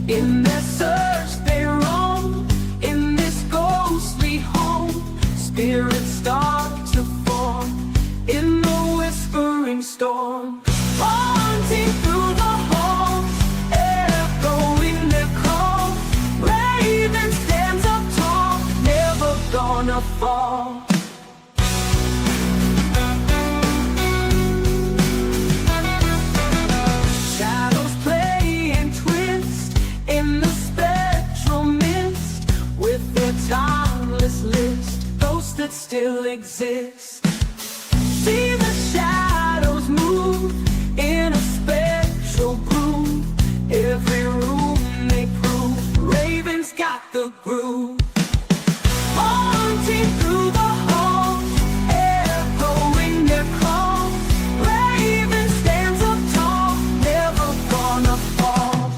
In their search they roam, in this ghostly home. Spirits start to form in the whispering storm, haunting through the halls, echoing their call. Raven stands up tall, never gonna fall. Shadows play and twist in the spectral mist, with their timeless list, ghosts that still exist. See the shadows move in a spectral groove. Every room they prove, Raven's got the groove. Haunting through the halls, echoing their call. Raven stands up tall, never gonna fall.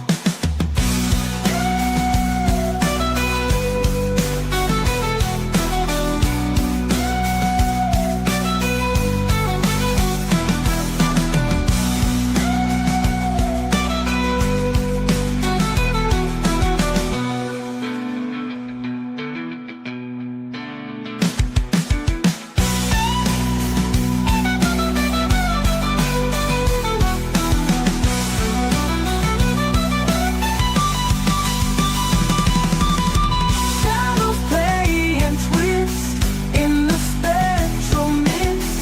Shadows play and twist in the spectral mist,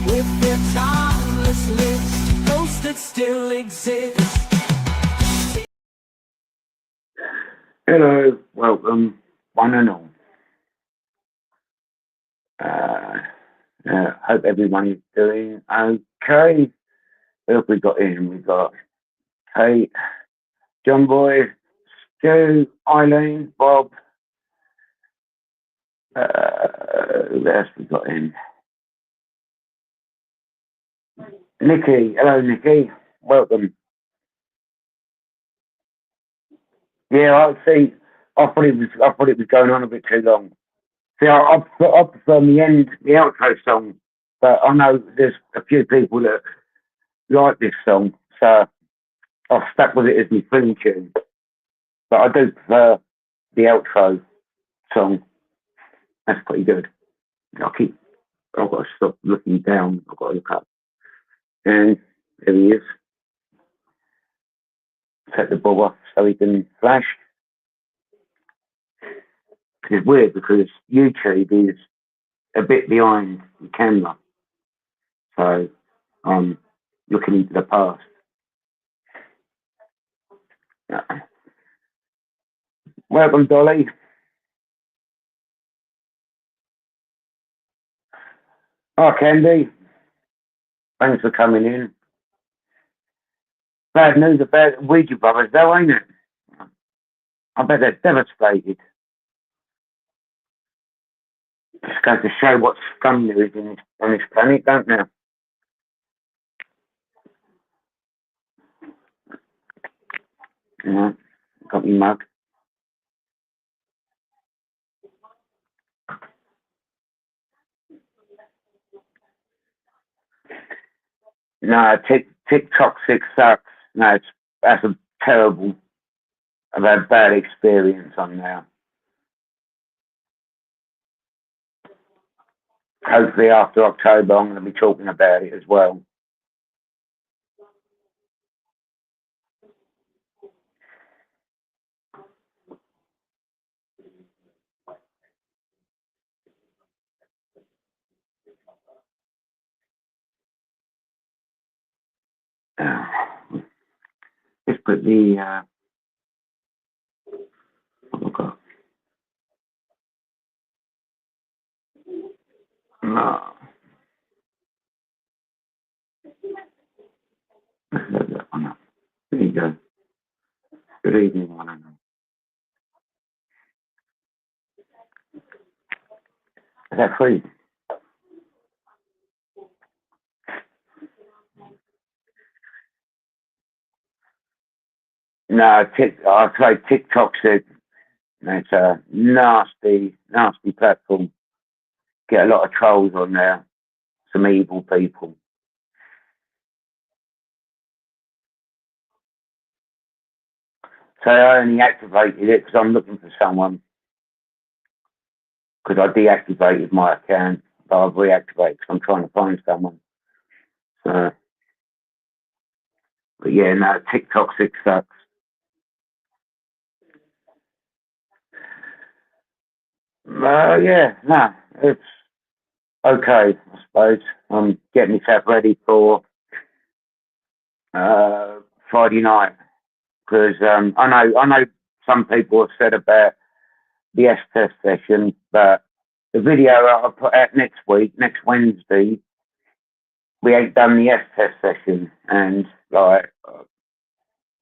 with their timeless list, ghosts that still exist. Hello, welcome, one and all. Hope everyone is doing okay. Who have we got in? We've got Kate, John Boy, Stu, Eileen, Bob. Who else we got in? Nikki. Hello, Nikki. Welcome. Yeah, I see. I thought it was going on a bit too long. See, I prefer the outro song, but I know there's a few people that like this song, so I've stuck with it as my theme tune. But I do prefer the outro song. That's pretty good. I've got to stop looking down. I've got to look up. And there he is. Set the ball off so he can flash. It's weird because YouTube is a bit behind the camera. So I'm looking into the past. Welcome, Dolly. Hi, Candy. Thanks for coming in. Bad news about the Ouija brothers, though, ain't it? I bet they're devastated. Just goes to show what scum there is on this planet, don't there? Yeah, got me mug. No, TikTok 6 sucks. No, that's a terrible. I've had bad experience on there. Hopefully after October I'm going to be talking about it as well. Let's put the what have I got? No. Let's load that one up. There you go. Good evening, one and all. Is that free? No, I say TikTok's it's a nasty platform. Get a lot of trolls on there. Some evil people. So I only activated it because I'm looking for someone. Because I deactivated my account, but I've reactivated because I'm trying to find someone. So, but yeah, no, TikTok 6 sucks. Yeah, no, it's okay, I suppose. I'm getting myself ready for Friday night because I know some people have said about the S test session, but the video I put out next week, next Wednesday, we ain't done the S test session, and like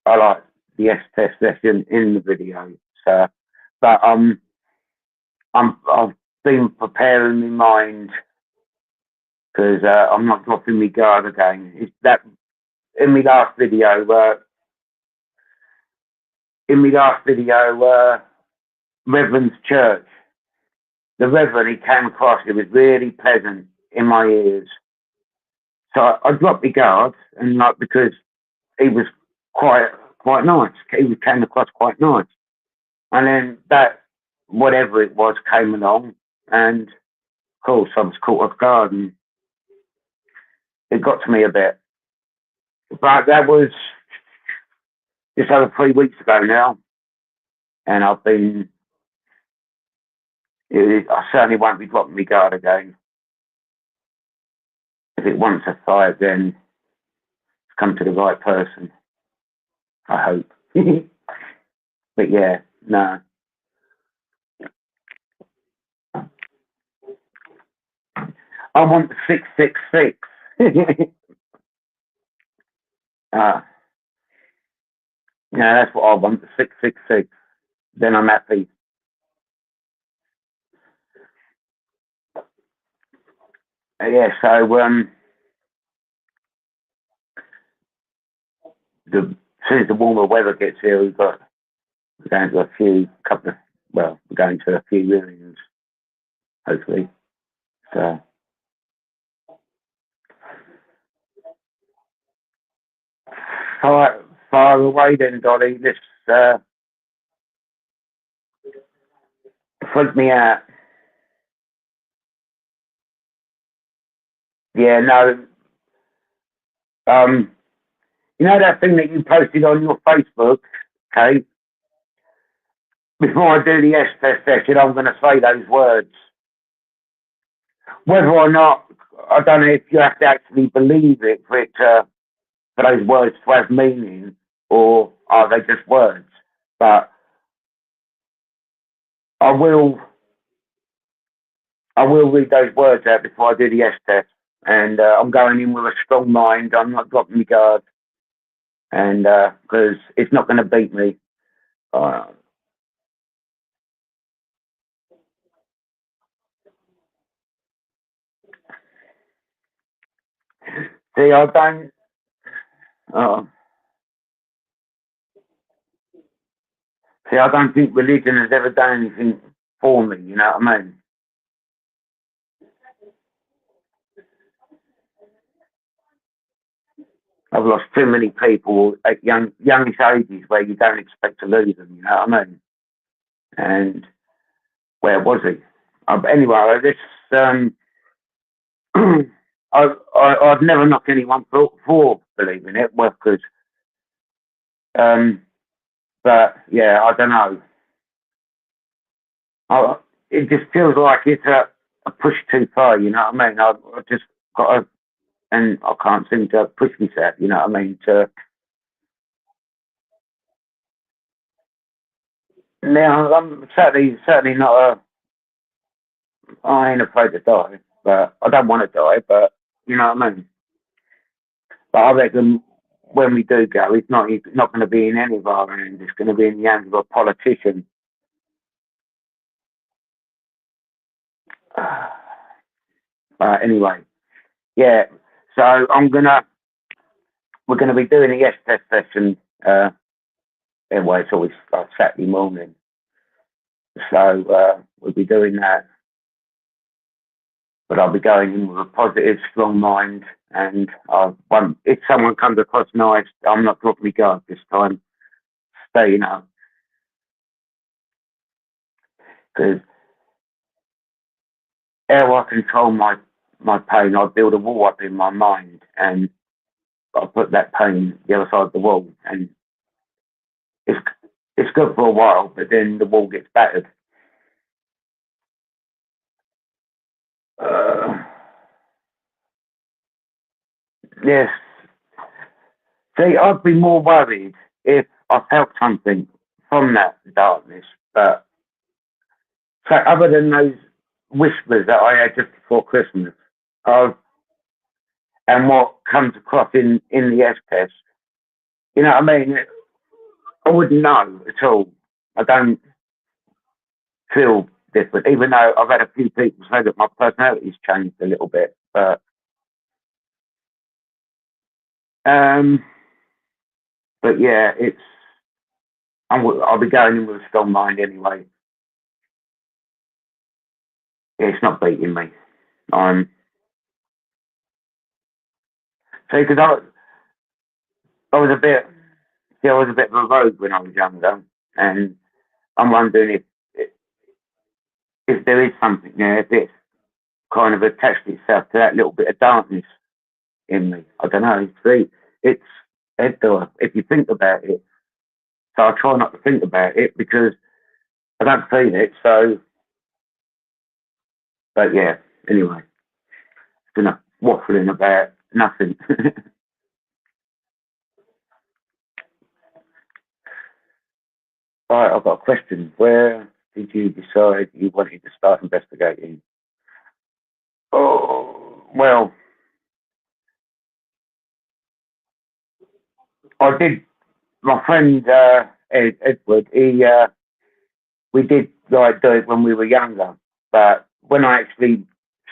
I like the S test session in the video. So, but I've been preparing my mind because I'm not dropping my guard again. It's that in my last video. Reverend's church. The Reverend, he came across. It was really pleasant in my ears. So I dropped my guard, and like because he was quite nice. He came across quite nice, and then that whatever it was came along, and of course I was caught off guard, and it got to me a bit. But that was just over 3 weeks ago now, and I've been. I certainly won't be dropping my guard again. If it wants a fight, then it's come to the right person. I hope. But yeah, no. I want the 666. Yeah, that's what I want, the 666. Then I'm happy. Yeah, so as soon as the warmer weather gets here, we're going to we're going to a few viewings, hopefully. So far away then, Dolly. This freaked me out. Yeah, no. You know that thing that you posted on your Facebook, okay? Before I do the S test session, I'm going to say those words. Whether or not, I don't know if you have to actually believe it for those words to have meaning, or are they just words? But I will read those words out before I do the S test, and I'm going in with a strong mind. I'm not dropping my guard, and because it's not going to beat me. See, I don't. See, I don't think religion has ever done anything for me. You know what I mean? I've lost too many people at youngish ages where you don't expect to lose them. You know what I mean? And where was he? Anyway, this I'd never knock anyone for believing it, well, because but yeah, I don't know. It just feels like it's a push too far. You know what I mean? I just got to, and I can't seem to push myself. You know what I mean? Now I'm certainly not a. I ain't afraid to die, but I don't want to die. But you know what I mean. But I reckon when we do go, it's not going to be in any of our hands. It's going to be in the hands of a politician. Anyway, yeah. So we're gonna be doing a yes test session. Anyway, it's always like Saturday morning. So we'll be doing that. But I'll be going in with a positive, strong mind, and if someone comes across nice, I'm not dropping my guard this time. Staying up. Because how I control my pain, I build a wall up in my mind, and I put that pain the other side of the wall, and it's it's good for a while, but then the wall gets battered. Uh, yes. See, I'd be more worried if I felt something from that darkness, but so other than those whispers that I had just before Christmas, of and what comes across in the S test, you know what I mean? I wouldn't know at all. I don't feel different, even though I've had a few people say that my personality's changed a little bit. Um, but yeah, I'll be going in with a strong mind anyway. It's not beating me. I'm see because I was a bit, see, I was a bit of a rogue when I was younger, and I'm wondering if there is something there that's kind of attached itself to that little bit of darkness in me. I don't know. See, it's if you think about it. So I try not to think about it because I don't feel it. So, but yeah. Anyway, you know, waffling about nothing. Right, I've got a question. Where did you decide you wanted to start investigating? Oh, well, I did. My friend Edward, we did like do it when we were younger, but when I actually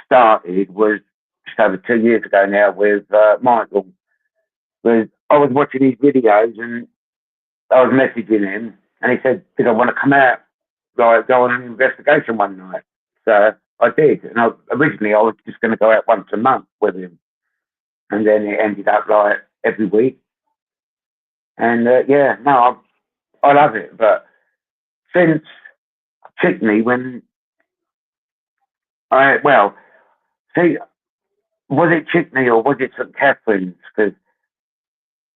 started was just over 2 years ago now with Michael. I was watching his videos and I was messaging him, and he said, "Did I want to come out, like go on an investigation one night?" So I did, and originally I was just going to go out once a month with him, and then it ended up like every week. And yeah, no, I love it. But since Chickney, when well, see, was it Chickney or was it St Catherine's? Because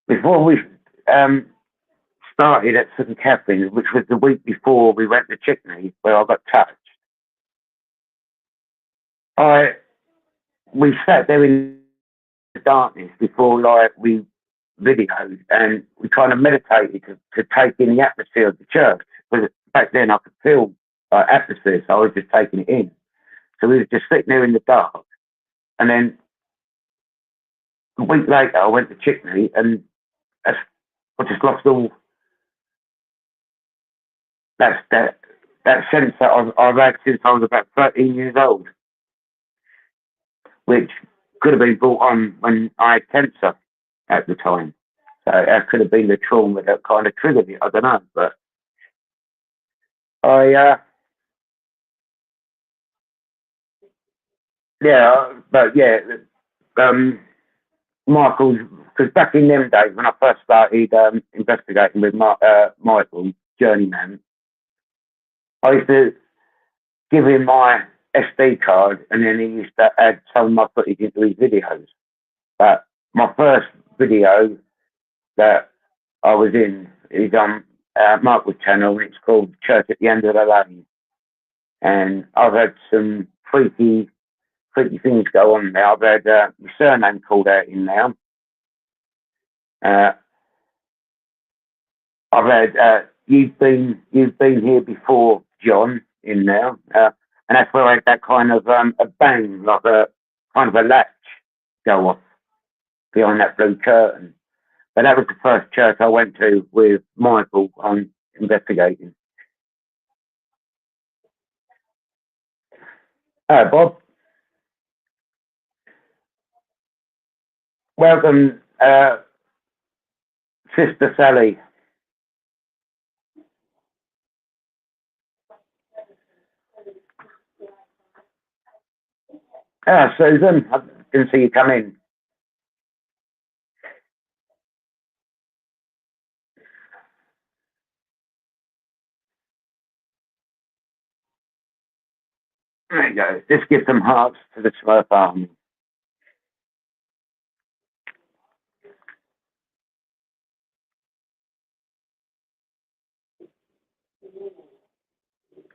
before we um, started at St Catherine's, which was the week before we went to Chickney, where I got touched, I we sat there in the darkness before like we videoed, and we kind of meditated to take in the atmosphere of the church. Because back then I could feel atmosphere, so I was just taking it in. So we were just sitting there in the dark, and then a week later I went to Chickney, and I just lost all that that sense that I've had since I was about 13 years old, which could have been brought on when I had cancer at the time. So that could have been the trauma that kind of triggered it. I don't know, but I yeah, but yeah, um, Michael's because back in them days when I first started investigating with Michael Journeyman, I used to give him my SD card, and then he used to add some of my footage into his videos. But my first video that I was in is on Michael's channel, and it's called Church at the End of the Lane. And I've had some freaky things go on there. I've had my surname called out in now. Uh, I've had you've been here before, John, in now, and that's where I had that kind of a bang, like a kind of a latch go off behind that blue curtain. But that was the first church I went to with Michael on investigating. Bob, welcome, Sister Sally. Susan, I didn't see you come in. There you go. Just give some hearts to the Smurf Army.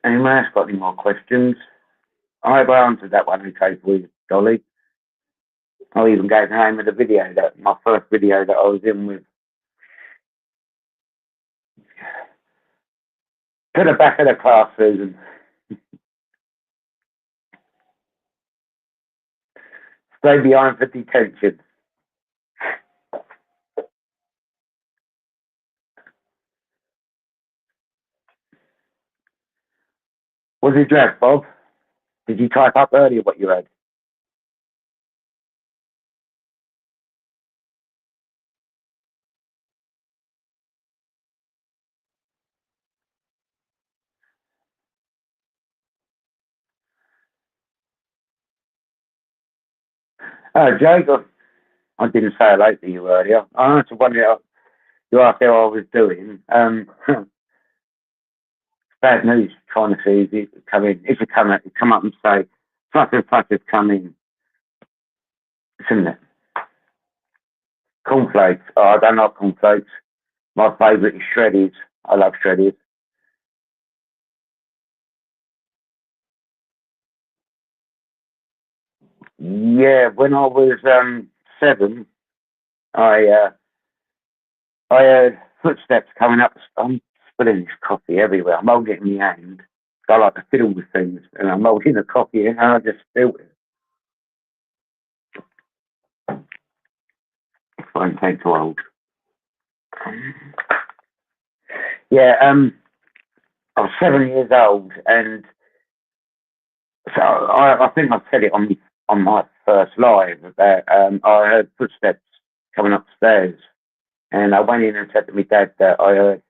Anyone else got any more questions? I hope I answered that one okay for you, Dolly. I even gave the name of the video, that my first video that I was in with. To the back of the class, Susan. Stay behind for detention. Was it draft, Bob? Did you type up earlier what you had? Jake, I didn't say hello to you earlier. I answered one of you asked how I was doing. Bad news trying to see if you come in. If you come up and say, such and such has come in. Isn't it? Cornflakes. Oh, I don't like cornflakes. My favourite is shreddies. I love shreddies. Yeah, when I was 7, I heard footsteps coming up. I'm spilling this coffee everywhere. I'm holding it in my hand. I like to fiddle with things, and I'm holding the coffee and I just spilled it. It won't take too old. Yeah, I was 7 years old, and so I think I said it on my first live that I heard footsteps coming upstairs, and I went in and said to my dad that I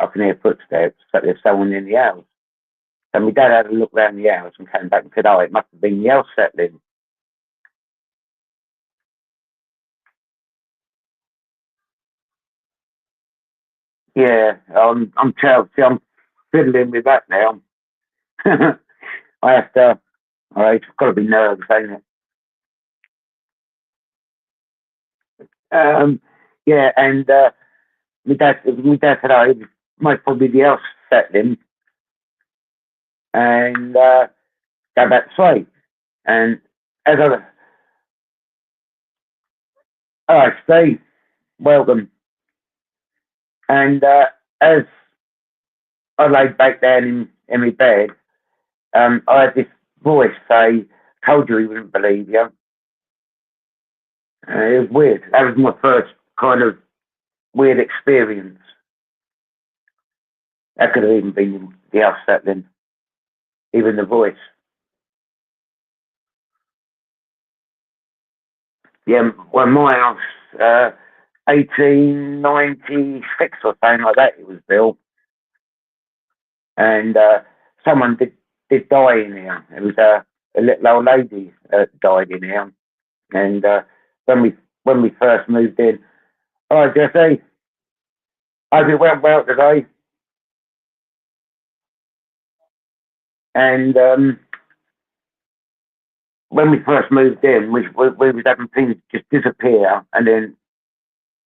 can hear footsteps, that there's someone in the house. And my dad had a look around the house and came back and said, "Oh, it must have been the house settling." Yeah, I'm Chelsea. I'm fiddling with that now. I have to. All right, it's got to be nerves, ain't it? Yeah, and my dad said, "Oh, it might probably be the house settling," and go back to sleep. And as all right, Steve, welcome. And as I laid back down in my bed, I had this voice say, "Told you he wouldn't believe you." It was weird. That was my first kind of weird experience. That could have even been the house settling, even the voice. Yeah, well, my house, 1896 or something like that, it was built. And someone did die in here. It was a little old lady that died in here. And when we first moved in, "Oh, Jesse, hope it went well today." And when we first moved in, we was having things just disappear and then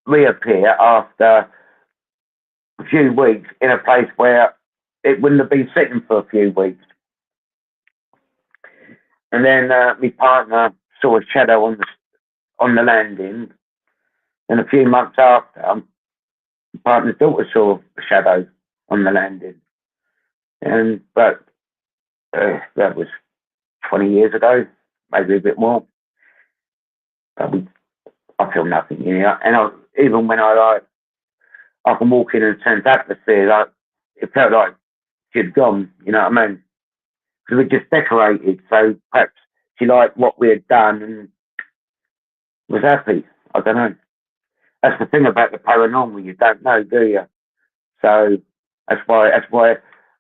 reappear after a few weeks in a place where it wouldn't have been sitting for a few weeks. And then my partner saw a shadow on the landing, and a few months after, my partner's daughter saw a shadow on the landing. And but that was 20 years ago, maybe a bit more. But I feel nothing here, and even when I can walk in and sense atmosphere, it felt like she'd gone. You know what I mean? Because we just decorated, so perhaps she liked what we had done and was happy. I don't know. That's the thing about the paranormal. You don't know, do you? So that's why.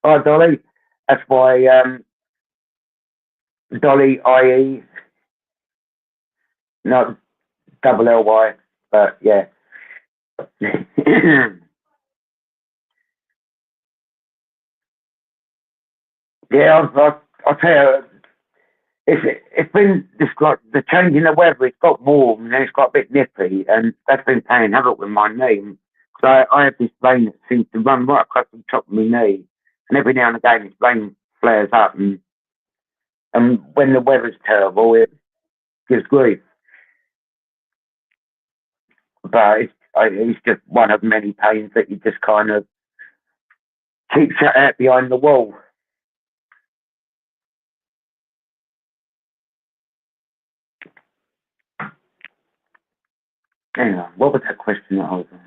Oh, Dolly. That's why. Dolly, i.e., not double Ly, but yeah. Yeah, I'll tell you. it's been this like the change in the weather. It's got warm and then it's got a bit nippy, and that's been playing havoc with my knee. So I have this vein that seems to run right across the top of my knee, and every now and again this vein flares up, and when the weather's terrible, it gives grief. But it's just one of many pains that you just kind of keep shut out behind the wall. Anyway, what was that question that I was on?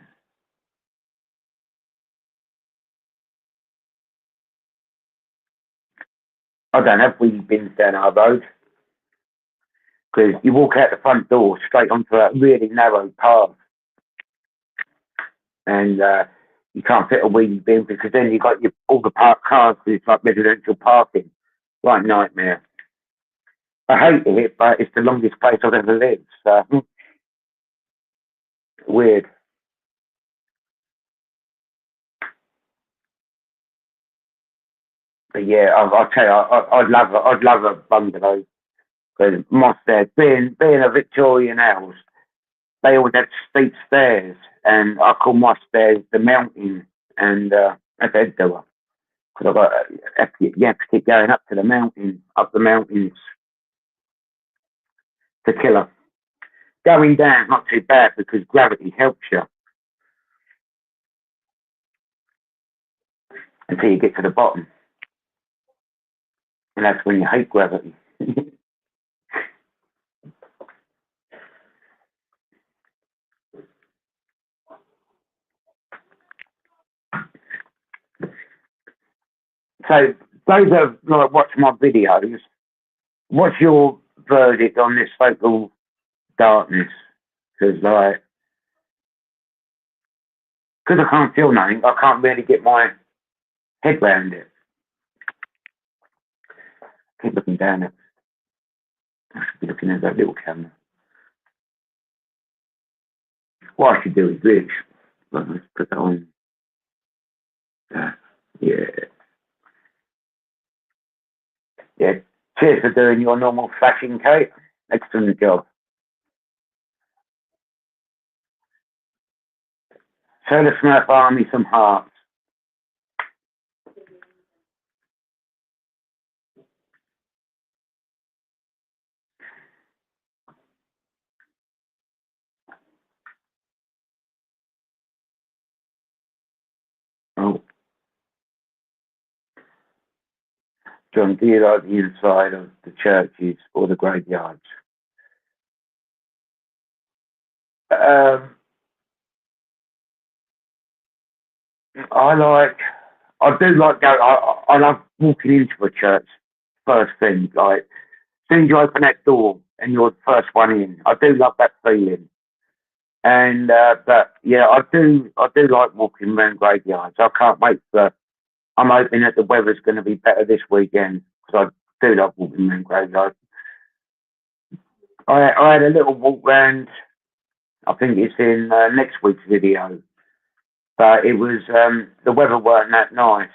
I don't have wheelie bins down our road because you walk out the front door straight onto a really narrow path, and you can't fit a wheelie bin because then you've got all the parked cars. It's like residential parking, like nightmare. I hate it, but it's the longest place I've ever lived. So weird. But yeah, I'll tell you, I'd love a bungalow because my stairs, being a Victorian house, they always had steep stairs, and I call my stairs the mountain, and that's head doer because you have to keep going up to the mountain, up the mountains to killer. Going down not too bad because gravity helps you until you get to the bottom, and that's when you hate gravity. So those that have like watched my videos, what's your verdict on this focal darkness? Because because I can't feel nothing, I can't really get my head round it. Keep looking down it. I should be looking at that little camera. What I should do is this. Let's put that on. Yeah. Yeah. Cheers for doing your normal flashing, Kate. Excellent job. Show the Smurf Army some hearts. Oh. John, do you like the inside of the churches or the graveyards? Um, I do like go. I love walking into a church first thing. Like, as soon as you open that door and you're the first one in, I do love that feeling. And but yeah, I do like walking around graveyards. I can't wait for. I'm hoping that the weather's going to be better this weekend because I do love walking around graveyards. I had a little walk round. I think it's in next week's video, but it was the weather weren't that nice.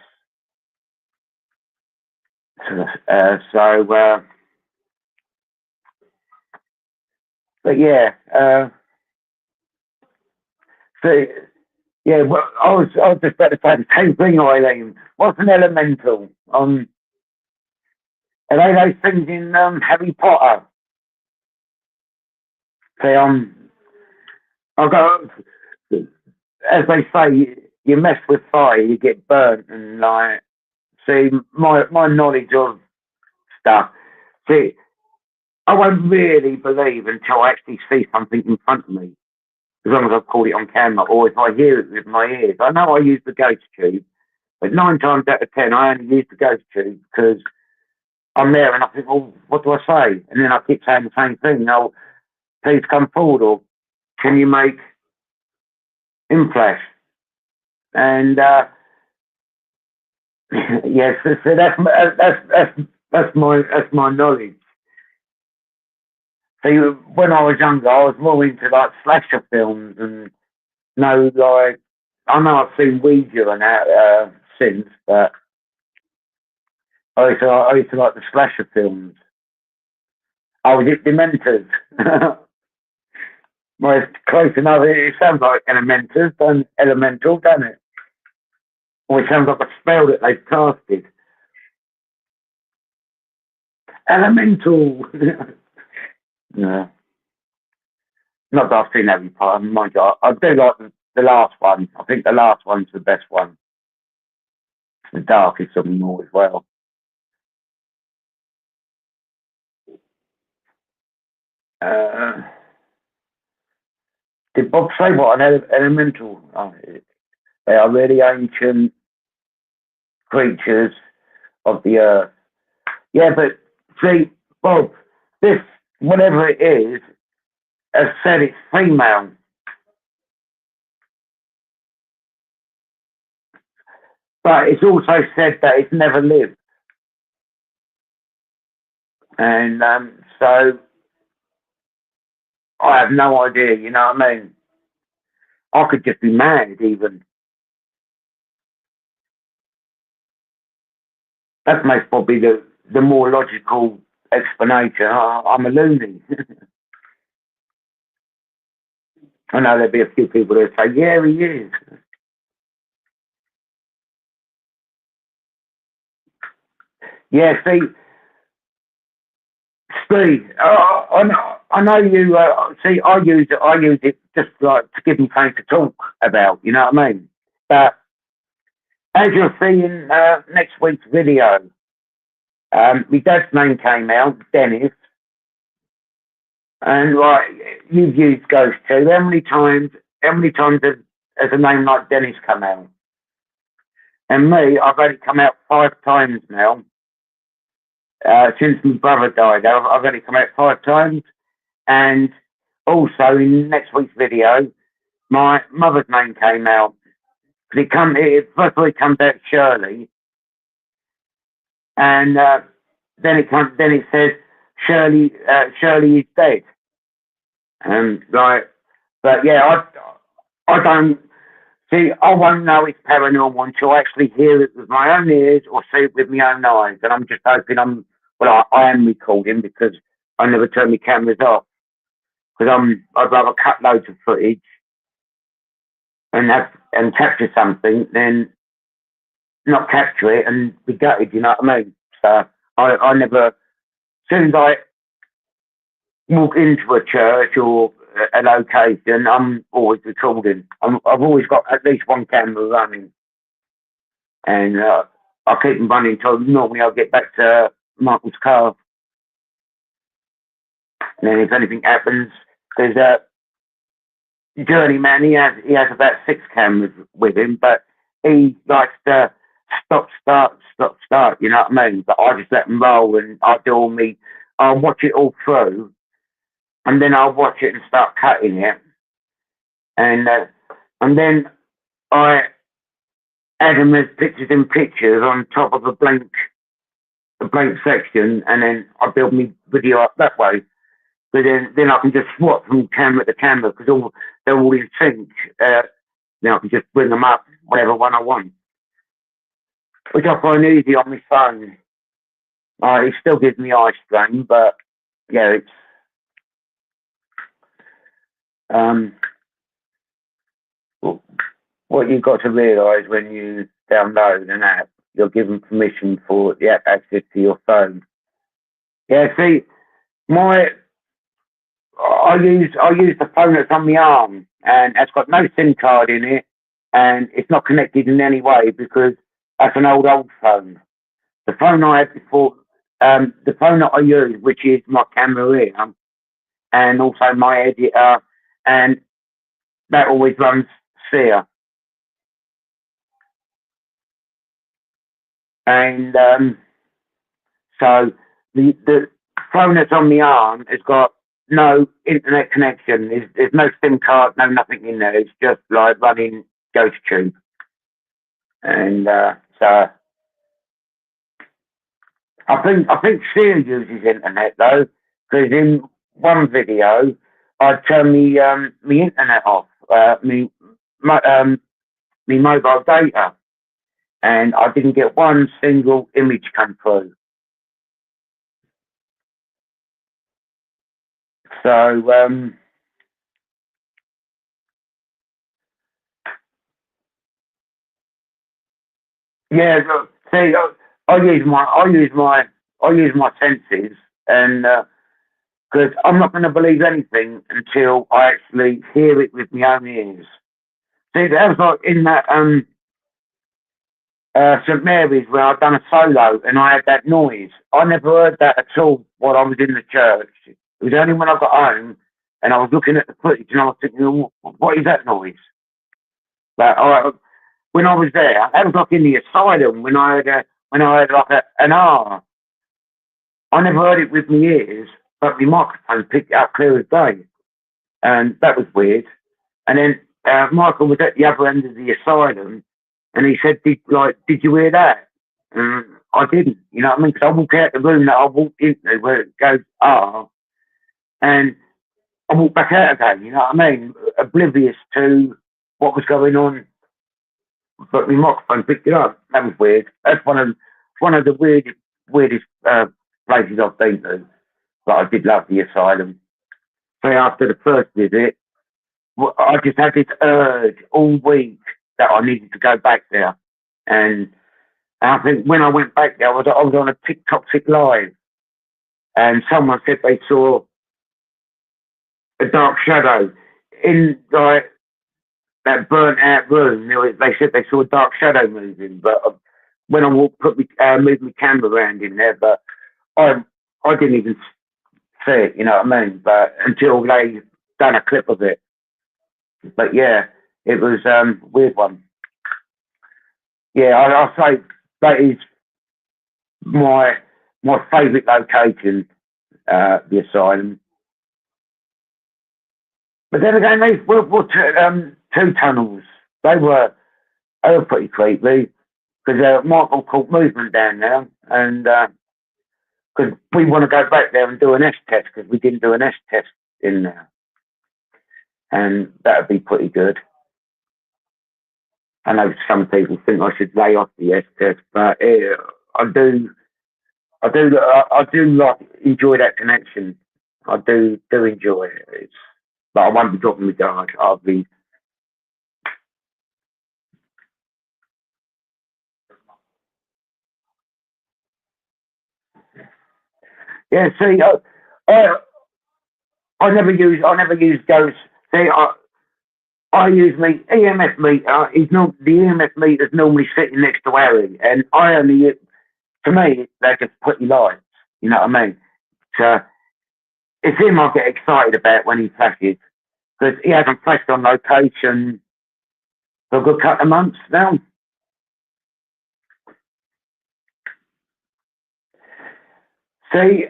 So but yeah, so yeah. Well, I was just about to say the same thing, Eileen. What's an elemental? Are they those things in Harry Potter? See, I go as they say, you mess with fire, you get burnt, and like, see, my knowledge of stuff. See, I won't really believe until I actually see something in front of me, as long as I've caught it on camera, or if I hear it with my ears. I know I use the ghost tube, but 9 times out of 10, I only use the ghost tube because I'm there and I think, well, what do I say? And then I keep saying the same thing. No, please come forward, or can you make in flash? And yes, so that's my knowledge. So when I was younger, I was more into like slasher films and no, like I know I've seen Ouija and that since, but I used to like the slasher films. Oh, is it Dementors? Well, it's close enough. It sounds like Elementors, Elemental, doesn't it? Or it sounds like a spell that they've casted. Elemental. Yeah. Not that I've seen every part. Mind you, I do like the last one. I think the last one's the best one. It's the darkest of them all as well. Uh, did Bob say what an elemental? Oh, they are really ancient creatures of the earth. Yeah, but see, Bob, this, whatever it is, has said it's female. But it's also said that it's never lived. And so I have no idea, you know what I mean? I could just be mad even. That makes probably the more logical explanation. I'm a loony. I know there'll be a few people that say, yeah, he is. Yeah, see, Steve, I know you. See, I use it just like to give me something to talk about. You know what I mean? But as you'll see in next week's video, my dad's name came out, Dennis, and like you've used Ghost too. How many times has a name like Dennis come out? And me, I've only come out 5 times now. Since my brother died, I've only come out 5 times. And also in next week's video, my mother's name came out. First of all, it comes out Shirley, and then it says Shirley is dead. And like, but yeah, I don't see. I won't know it's paranormal until I actually hear it with my own ears or see it with my own eyes. And I'm just hoping I am recording because I never turn my cameras off because I'd rather cut loads of footage and capture something than not capture it and be gutted. You know what I mean? So I never. As soon as I walk into a church or a location, I'm always recording. I've always got at least one camera running, and I keep them running until normally I'll get back to Michael's car. And then if anything happens, there's a journeyman. He has about 6 cameras with him, but he likes to stop, start. You know what I mean? But I just let them roll, and I'll watch it all through, and then I'll watch it and start cutting it, and then I add them as pictures in pictures on top of a blank section, and then I build my video up that way. But then I can just swap from camera to camera because they're all in sync. Now I can just bring them up, whatever one I want, which I find easy on my phone. It still gives me eye strain, but yeah, it's what you've got to realise when you download an app, you're given permission for the app access to your phone. Yeah, see, I use the phone that's on my arm, and it's got no SIM card in it, and it's not connected in any way because that's an old phone. The phone I had before, the phone that I use, which is my camera here, and also my editor, and that always runs Seer. And so the phone that's on my arm has got no internet connection. There's no SIM card, no nothing in there. It's just like running GhostTube. And so I think Seer uses internet though, because in one video I turned me internet off, me mobile data, and I didn't get one single image come through. So, yeah, look, see, I use my senses, and because I'm not going to believe anything until I actually hear it with my own ears. See, that was like in that St Mary's where I'd done a solo and I had that noise. I never heard that at all while I was in the church. It was only when I got home and I was looking at the footage and I was thinking, what is that noise? But when I was there, that was like in the asylum when I had like an R. I never heard it with my ears, but my microphone picked it up clear as day, and that was weird. And then Michael was at the other end of the asylum, and he said, did you hear that?" I didn't, you know what I mean? Because I walked out the room that I walked into where it goes R, and I walked back out again, you know what I mean? Oblivious to what was going on, but my microphone picked it up. That was weird. That's one of the weirdest places I've been to. But I did love the asylum. So after the first visit, I just had this urge all week that I needed to go back there. And I think when I went back there, I was on a TikTok live, and someone said they saw a dark shadow in like that burnt out room. They said they saw a dark shadow moving, but when I moved my camera around in there, but I didn't even see it, you know what I mean? But until they done a clip of it. But yeah, it was a weird one. Yeah, I'll say that is my favourite location, the asylum. But then again, these World War two tunnels, they were pretty creepy because Michael caught movement down there, and because we want to go back there and do an S test because we didn't do an S test in there, and that would be pretty good. I know some people think I should lay off the S test, but I do like enjoy that connection. I do enjoy it. But I won't be dropping the guard. I'll be. Yeah, see, I never use ghosts. See, I use my EMF meter. The EMF meter's normally sitting next to Harry, and I only, to me, they're just pretty lights. You know what I mean? So it's him I get excited about when he flashes, because he hasn't flashed on location for a good couple of months now. See,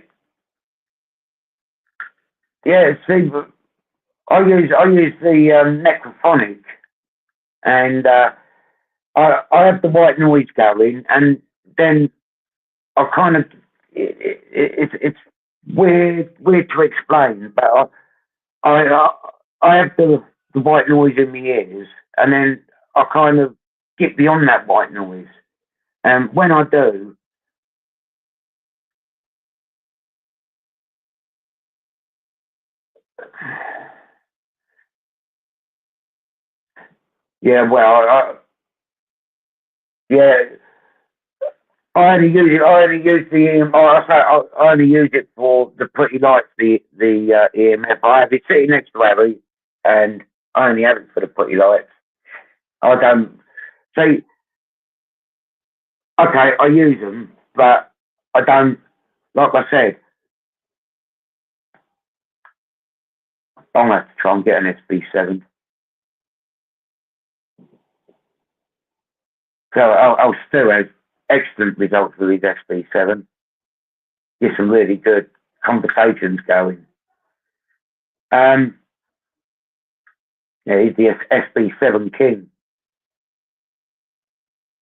yeah, see, I use the Necrophonic, and I have the white noise going, and then I kind of it's weird to explain, but I have the white noise in my ears, and then I kind of get beyond that white noise, and when I do, yeah, well, yeah. I only use the I only use it for the pretty lights, the EMF. I have it sitting next to Harry, and I only have it for the pretty lights. I don't see. Okay, I use them, but I don't. Like I said, I'm gonna have to try and get an SB7. So I'll still have excellent results with his SB7. Get some really good conversations going. Yeah, he's the SB7 king.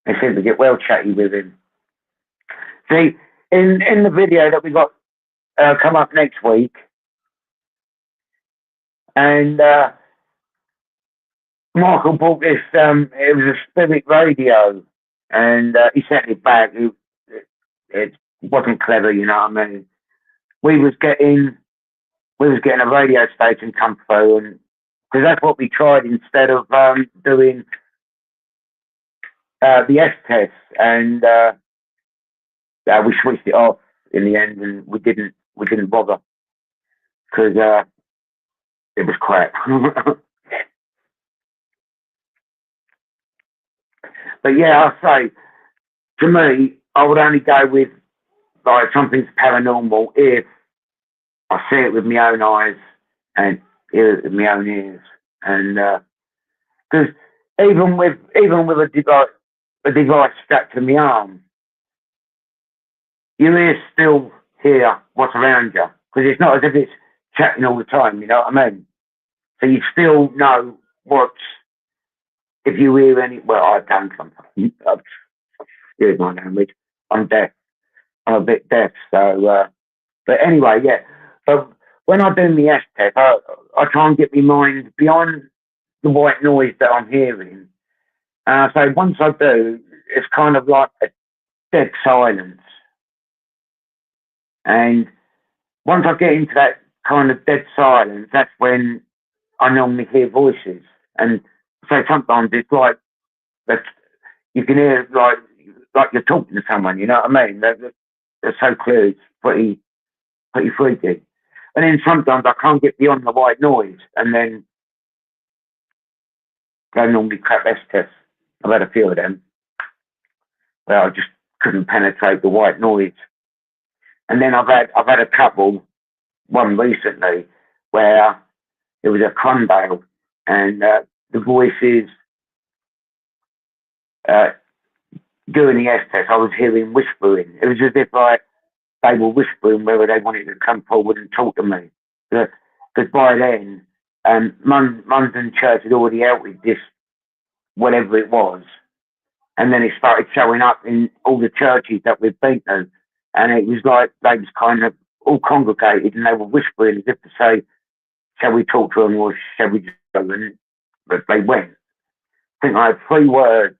They seem to get well chatty with him. See, in the video that we got come up next week, and Michael bought this. It was a Spirit radio, and he sent it back. It wasn't clever, you know what I mean. We was getting we was getting a radio station come through, and because that's what we tried instead of doing the S test, and we switched it off in the end, and we didn't bother because it was crap. But yeah, I say, to me, I would only go with like something's paranormal if I see it with my own eyes and hear it with my own ears, and because even with a device strapped to my arm, your ears still hear what's around you because it's not as if it's chatting all the time. You know what I mean? So you still know what's if you hear any. Well, I don't sometimes. Excuse my language. I'm deaf. I'm a bit deaf. So, but anyway, yeah. But when I do my S test, I try and get my mind beyond the white noise that I'm hearing. So once I do, it's kind of like a dead silence. And once I get into that kind of dead silence, that's when I normally hear voices. And so sometimes it's like that you can hear like you're talking to someone. You know what I mean? They're so clear. It's pretty freaky. And then sometimes I can't get beyond the white noise, and then they normally crap S tests. I've had a few of them where I just couldn't penetrate the white noise. And then I've had a couple, one recently, where it was a Condale, and the voices during the S test, I was hearing whispering. It was as if like they were whispering whether they wanted to come forward and talk to me. Because by then, London Church had already outed this, whatever it was, and then it started showing up in all the churches that we've been to, and it was like they was kind of all congregated and they were whispering as if to say, shall we talk to them or shall we just go? And but they went. I think I had 3 words.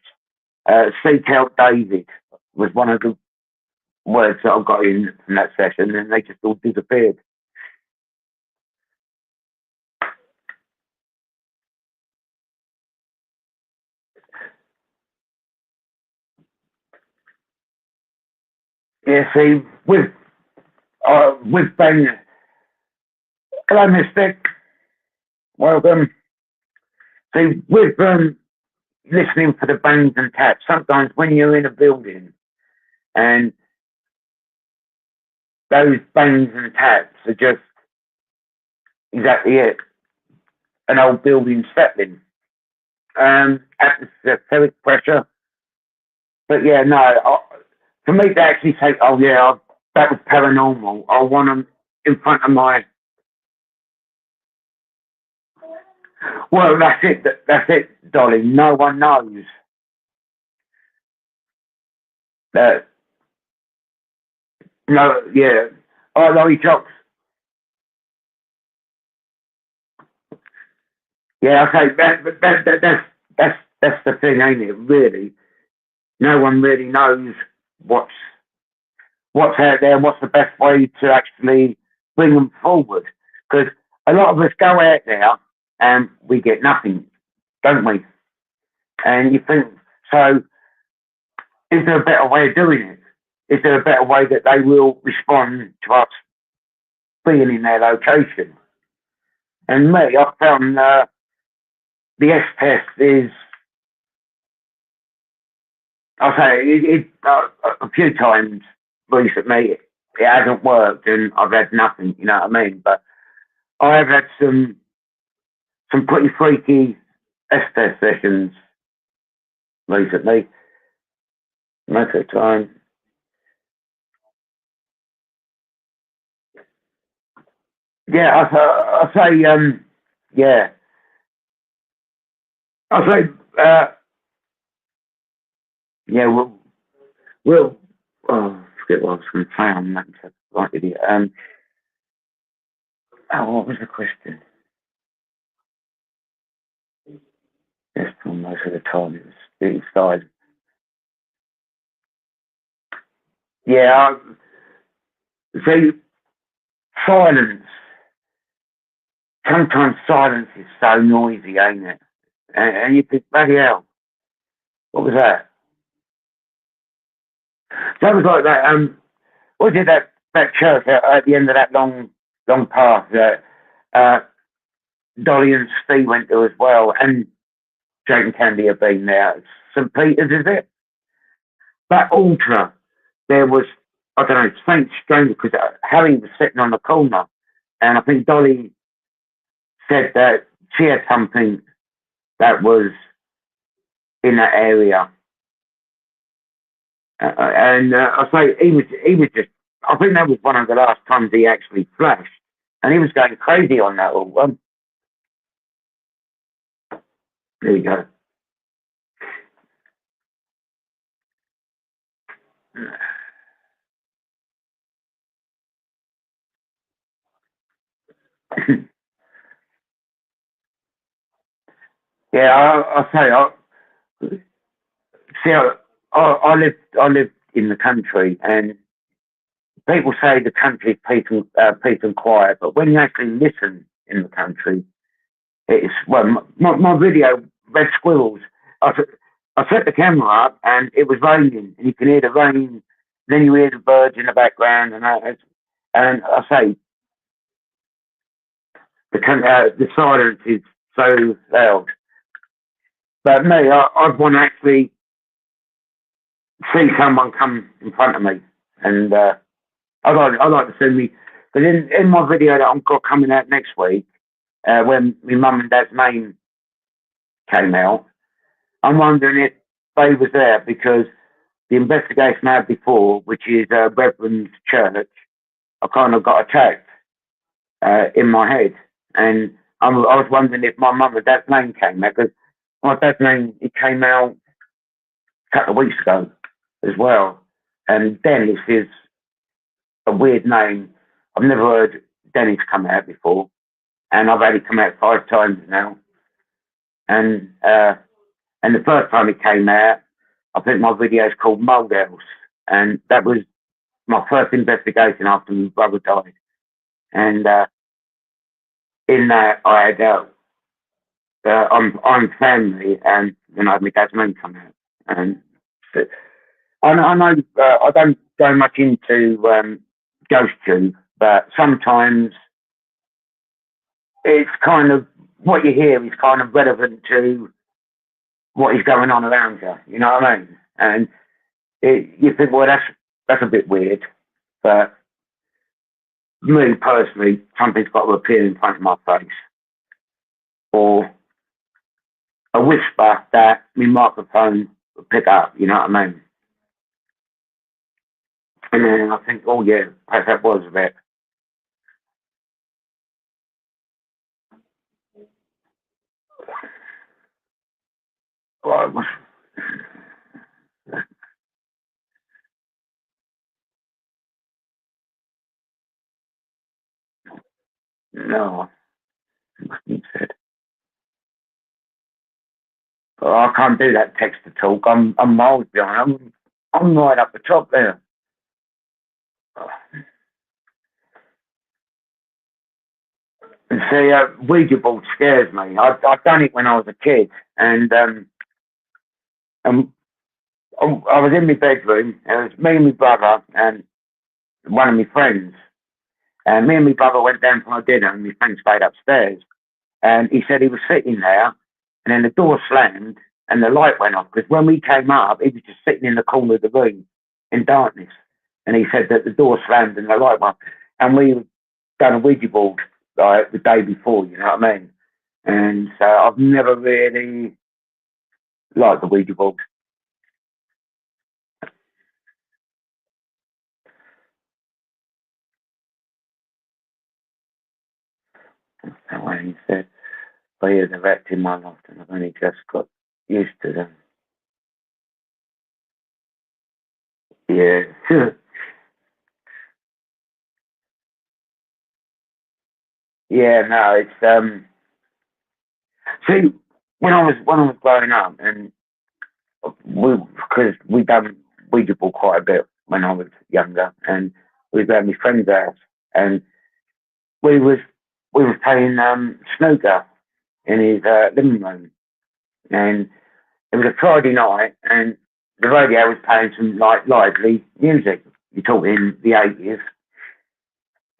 Seek out David was one of the words that I got in from that session, and they just all disappeared. Yeah, see, with Ben, hello, Mystic, welcome. See, with listening for the bangs and taps, sometimes when you're in a building and those bangs and taps are just exactly it, an old building settling, atmospheric pressure. But yeah, no, for me to actually say, oh yeah, that was paranormal, I want them in front of my. Well, that's it, darling. No one knows that. No, yeah. Oh, Laurie Jocks. Yeah, okay. That's the thing, ain't it? Really, no one really knows what's out there, what's the best way to actually bring them forward. Because a lot of us go out there and we get nothing, don't we? And you think, so is there a better way of doing it? Is there a better way that they will respond to us being in their location? And me, I found the S test is, I'll say, a few times recently it hasn't worked and I've had nothing, you know what I mean? But I have had some pretty freaky S test sessions recently, most of the time. Yeah, I say, yeah, I say, yeah, we'll, oh, I forget what I was going to say on that. Right, idiot. Oh, what was the question? Yes, most of the time it was inside. Yeah, see, silence. sometimes silence is so noisy, ain't it? And you think, bloody hell, what was that? That was like that. What was it, that church at the end of that long path that Dolly and Steve went to as well, and Jake and Candy have been there. St Peter's, is it? That altar, there was, I don't know, it's faint strange because Harry was sitting on the corner, and I think Dolly said that she had something that was in that area. And I say he was just. I think that was one of the last times he actually flashed, and he was going crazy on that all one. There you go. Yeah, I say see, I lived in the country, and people say the country is peace and quiet, but when you actually listen in the country, it's well, my video, Red Squirrels. I, I set the camera up, and it was raining, and you can hear the rain. Then you hear the birds in the background, and I say the silence is so loud. But me, I'd want to actually see someone come in front of me, and I'd like to see me. But in my video that I've got coming out next week, when my mum and dad's name came out, I'm wondering if they was there because the investigation I had before, which is Reverend's Church, I kind of got attacked in my head, and I was wondering if my mum and dad's name came out because my dad's name it came out a couple of weeks ago as well, and Dennis is a weird name. I've never heard Dennis come out before, and I've had it come out 5 times now, and the first time it came out, I think my video is called Mold House, and that was my first investigation after my brother died, and in that I had I'm family, and then I had my dad's name come out, and I know I don't go much into ghost tube, but sometimes it's kind of what you hear is kind of relevant to what is going on around you. You know what I mean? And you think, well, that's a bit weird, but me personally, something's got to appear in front of my face, or a whisper that my microphone will pick up. You know what I mean? And then I think, oh yeah, perhaps that was a bit. Well, no, he said. Oh, I can't do that text to talk. I'm miles behind. I'm right up the top there. And see, Ouija board scares me. I've done it when I was a kid, and um, I was in my bedroom. And it was me and my brother and one of my friends. And me and my brother went down for dinner, and my friend stayed upstairs. And he said he was sitting there, and then the door slammed, and the light went off. Because when we came up, he was just sitting in the corner of the room in darkness. And he said that the door slammed and the light went off. And we done a Ouija board like the day before, you know what I mean? And so I've never really liked the Ouija board. So when he said, fears have acted in my life, and I've only just got used to them. Yeah. Yeah, no, it's see, when I was growing up, and because we done Ouija board quite a bit when I was younger, and we was at my friend's house, and we was we were playing snooker in his living room, and it was a Friday night, and the radio was playing some like lively music. You're talking the 80s,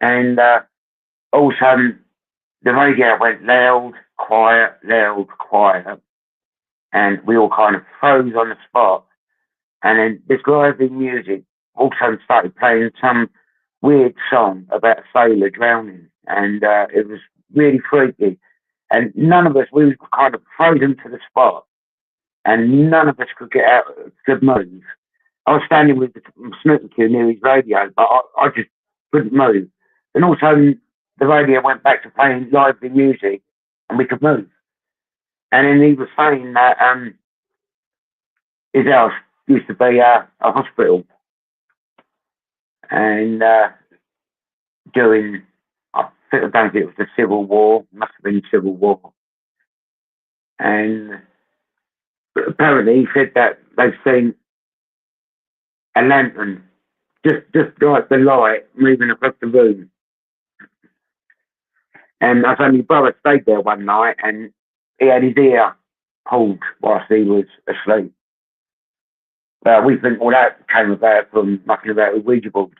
and all of a sudden the radio went loud, quiet, and we all kind of froze on the spot. And then this lively music all of a sudden started playing some weird song about a sailor drowning, and it was really freaky. And none of us, we were kind of frozen to the spot, and none of us could get out, could move. I was standing with the snooker cue near his radio, but I just couldn't move. And all of a sudden, the radio went back to playing lively music, and we could move. And then he was saying that his house used to be a hospital, and during, I think, I don't think it was the Civil War, must have been Civil War. And apparently he said that they've seen a lantern, just like the light moving across the room. And I think my brother stayed there one night, and he had his ear pulled whilst he was asleep. We think all that came about from mucking about with Ouija boards.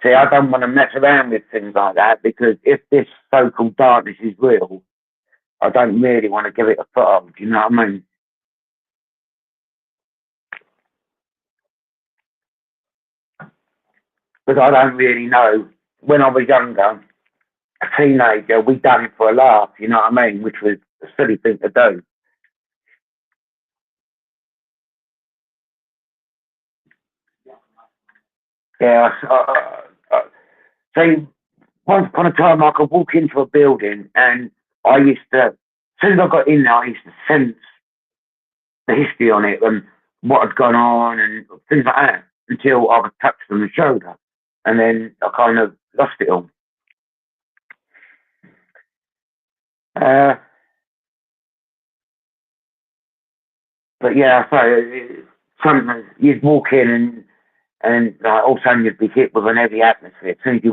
See, I don't want to mess around with things like that, because if this so-called darkness is real, I don't really want to give it a foothold. Do you know what I mean? Because I don't really know. When I was younger, a teenager, we done it for a laugh. You know what I mean? Which was a silly thing to do. Yeah. See, once upon a time, I could walk into a building, and I used to, as soon as I got in there, I used to sense the history on it and what had gone on and things like that, until I was touched on the shoulder, and then I kind of lost it all. But yeah, so sometimes you'd walk in, and like, all of a sudden you'd be hit with an heavy atmosphere. As soon as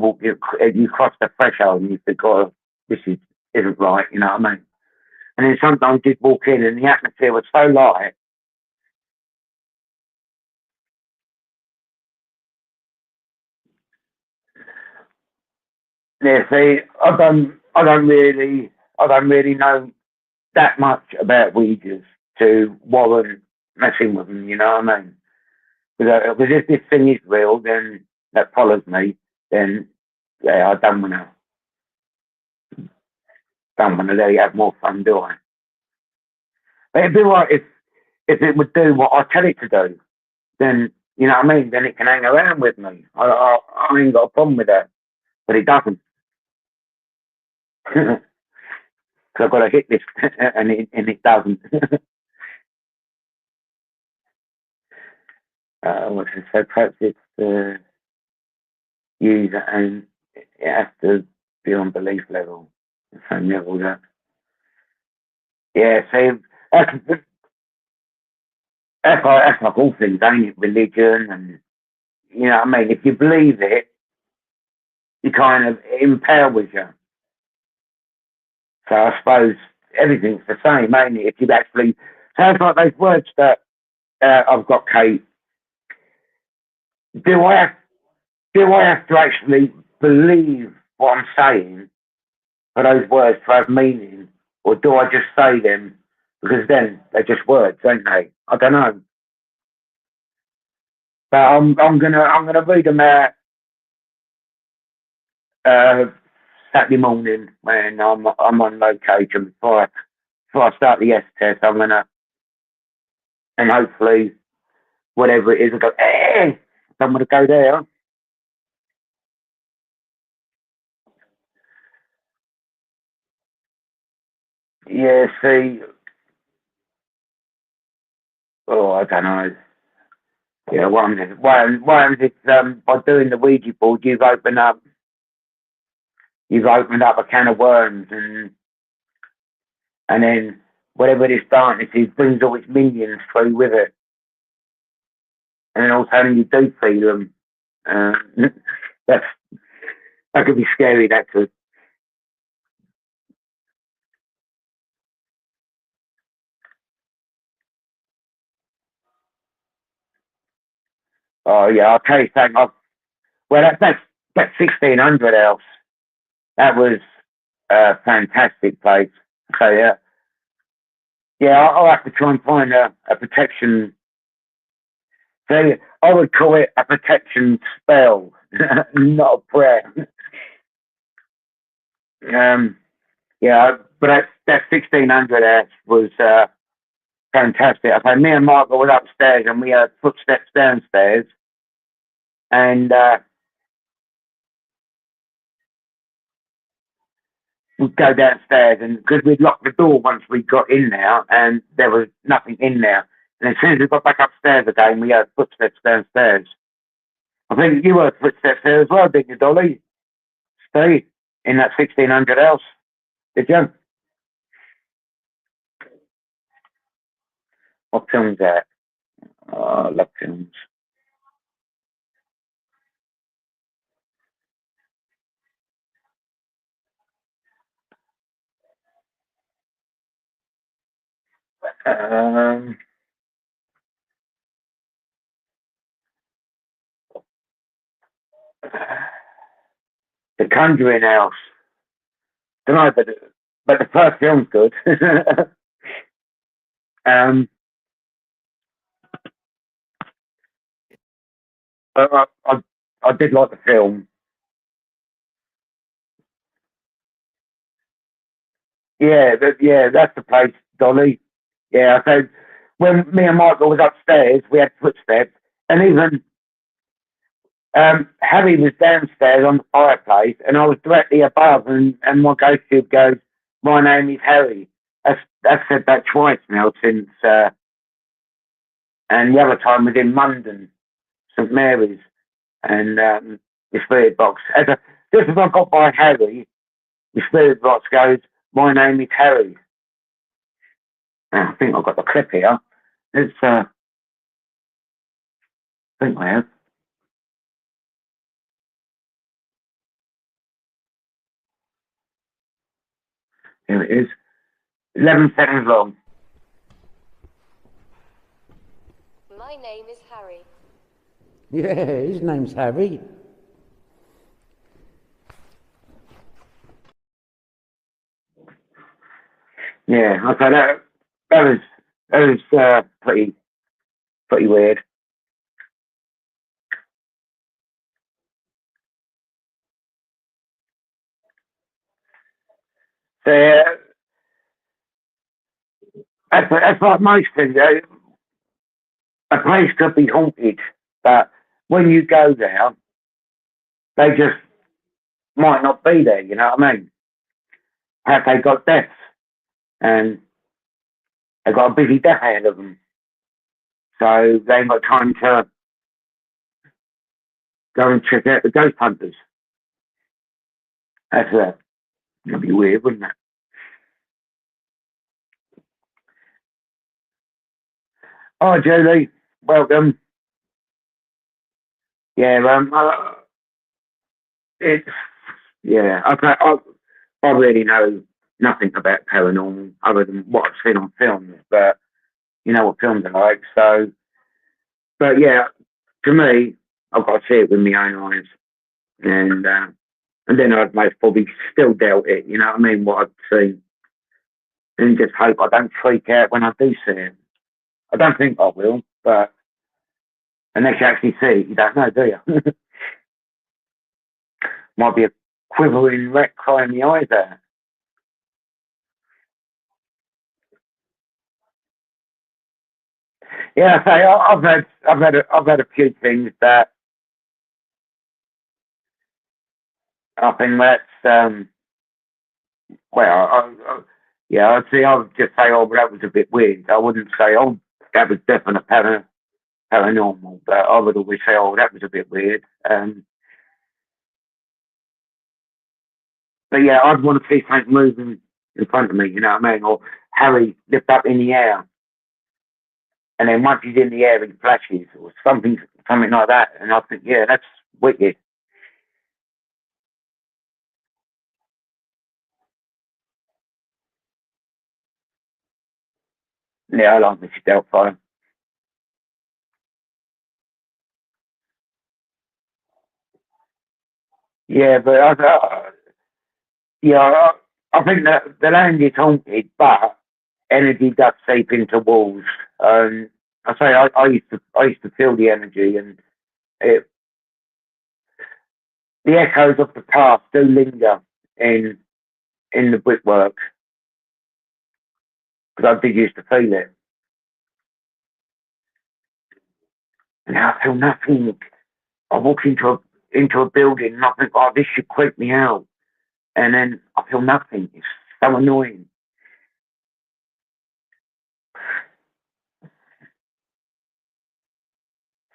you cross the threshold, and you think, "Oh, this isn't right." You know what I mean? And then sometimes you'd walk in, and the atmosphere was so light. Yeah, see, I don't really know that much about Ouijas to warrant messing with them. You know what I mean? Because if this thing is real, then that follows me. Then yeah, I don't want to let you have more fun, do I? But it'd be right if it would do what I tell it to do. Then you know what I mean. Then it can hang around with me. I ain't got a problem with that. But it doesn't. Because I've got to hit this, and it doesn't. What's it say? Perhaps it's the user, and it has to be on belief level. The same level that. Yeah, so that's like all things, ain't it? Religion, and you know what I mean. If you believe it, you kind of it empowers you. So I suppose everything's the same, ain't it? If you actually sounds like those words that I've got, Kate. Do I have do I have to actually believe what I'm saying for those words to have meaning, or do I just say them because then they're just words, ain't they? I don't know. But I'm gonna read them out uh, Saturday morning when I'm on location before I start the S test. I'm gonna, and hopefully whatever it is, I go, I'm gonna go there. Yeah, see, oh, I don't know. Yeah, what happens is, by doing the Ouija board, you've opened up a can of worms, and then whatever this darkness is brings all its minions through with it. And then all of a sudden you do feel them. That's, that could be scary, that could. Oh yeah, I'll tell you something. Well, that's 1600 house. That was a fantastic place. So yeah, I'll have to try and find a protection. So I would call it a protection spell, not a prayer. Yeah, but that 1600 house was fantastic. I say me and Michael were upstairs and we heard footsteps downstairs, and we'd go downstairs, and because we'd locked the door once we got in there, and there was nothing in there. And as soon as we got back upstairs again, we heard footsteps downstairs. I think you heard footsteps there as well, didn't you, Dolly? Steve, in that 1600 house, did you? What film's that? Oh, I love films. Um, the Conjuring House. Don't know, but the first film's good. um, but I did like the film. Yeah, that's the place, Dolly. Yeah, so when me and Michael was upstairs, we had footsteps, and even Harry was downstairs on the fireplace, and I was directly above, and my ghost tube goes, "My name is Harry." I've said that twice now since, and the other time was in London, St Mary's, and the spirit box. Just as I got by Harry, the spirit box goes, "My name is Harry." I think I've got the clip here. It's, I think I have. Here it is. 11 seconds long. My name is Harry. Yeah, his name's Harry. Yeah, okay, that was pretty weird. So that's like most things. A place could be haunted, but when you go there, they just might not be there. You know what I mean? Have they got deaths, and they've got a busy death ahead of them, so they ain't got time to go and check out the ghost hunters. That'd be weird, wouldn't it? Oh, Julie, welcome. Yeah, it's yeah. I really know nothing about paranormal other than what I've seen on films, but you know what films are like. So, but yeah, to me, I've got to see it with my own eyes, and then I'd most probably still doubt it. You know what I mean? What I've seen, and just hope I don't freak out when I do see it. I don't think I will, but unless you actually see it, you don't know, do you? Might be a quivering wreck crying the eyes out. Yeah, so I've had a few things that I think that's well, yeah, I'd say I would just say, oh, that was a bit weird. I wouldn't say, oh, that was definitely paranormal, but I would always say, oh, that was a bit weird. But yeah, I'd want to see something moving in front of me, you know what I mean, or Harry lift up in the air, and then once he's in the air, he flashes or something like that. And I think, yeah, that's wicked. Yeah, I like Mrs. Doubtfire. Yeah, but yeah, I think that the land is haunted, but energy does seep into walls. I say I used to feel the energy, and it, the echoes of the past do linger in in the brickwork because I did used to feel it. And now I feel nothing. I walk into a building and I think, oh, this should creep me out, and then I feel nothing. It's so annoying.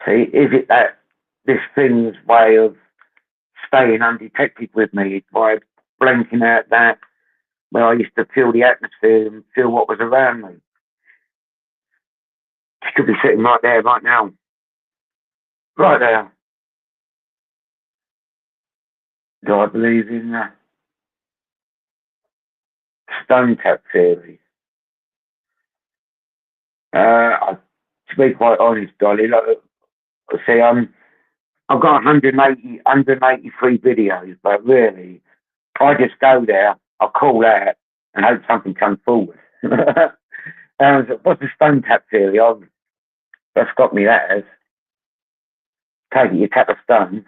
See, is it that this thing's way of staying undetected with me by blanking out that where I used to feel the atmosphere and feel what was around me? She could be sitting right there, right now, right there. Do I believe in the stone tap theory? To be quite honest, Dolly, like, see, I've got 183 videos, but really, I just go there, I call out, and hope something comes forward. What's the stone tap theory? That's got me that as take it, you tap a stone.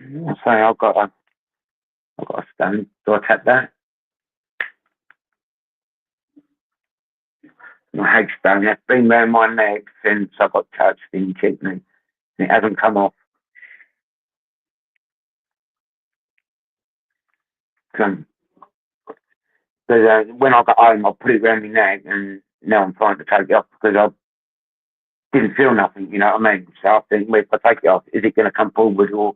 I say I've got a stone. Do I tap that? My hagstone. That's been round my neck since I got touched in kidney. It hasn't come off. Because when I got home, I put it around my neck, and now I'm trying to take it off because I didn't feel nothing. You know what I mean? So I think, well, if I take it off, is it going to come forward or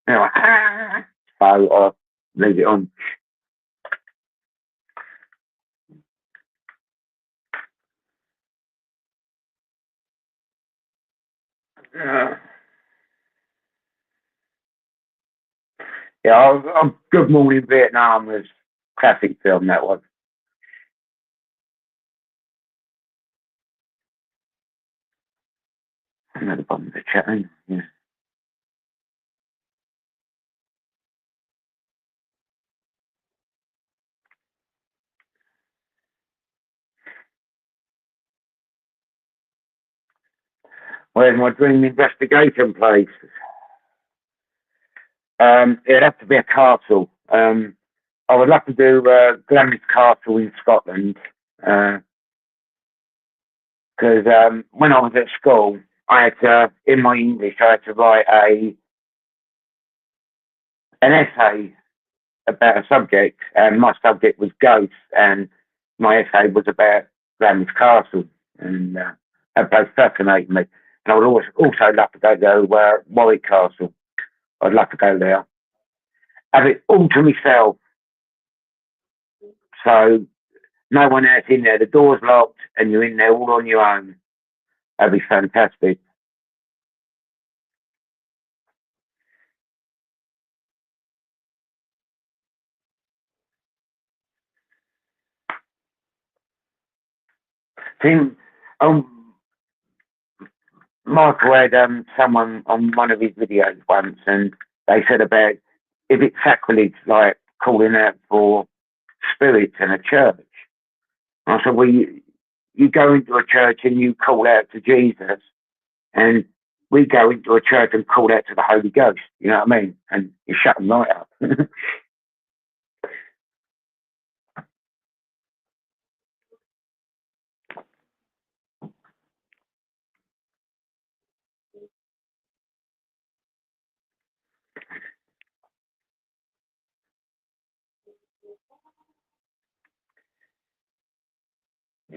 ah? So I leave it on. Uh, yeah, Good Morning Vietnam was a classic film, that was. Another bottom of the chatting. Yeah. Where's my dream investigation place? It'd have to be a castle. I would love to do Glamis Castle in Scotland because when I was at school, I had to, in my English, I had to write an essay about a subject, and my subject was ghosts, and my essay was about Glamis Castle, and that both fascinated me. And I would also love to go to Warwick Castle. I'd love to go there. Have it all to myself. So no one else in there. The door's locked and you're in there all on your own. That'd be fantastic. See, um, Michael had someone on one of his videos once, and they said about if it's sacrilege, like calling out for spirits in a church. And I said, well, you go into a church and you call out to Jesus, and we go into a church and call out to the Holy Ghost. You know what I mean? And you shut them right up.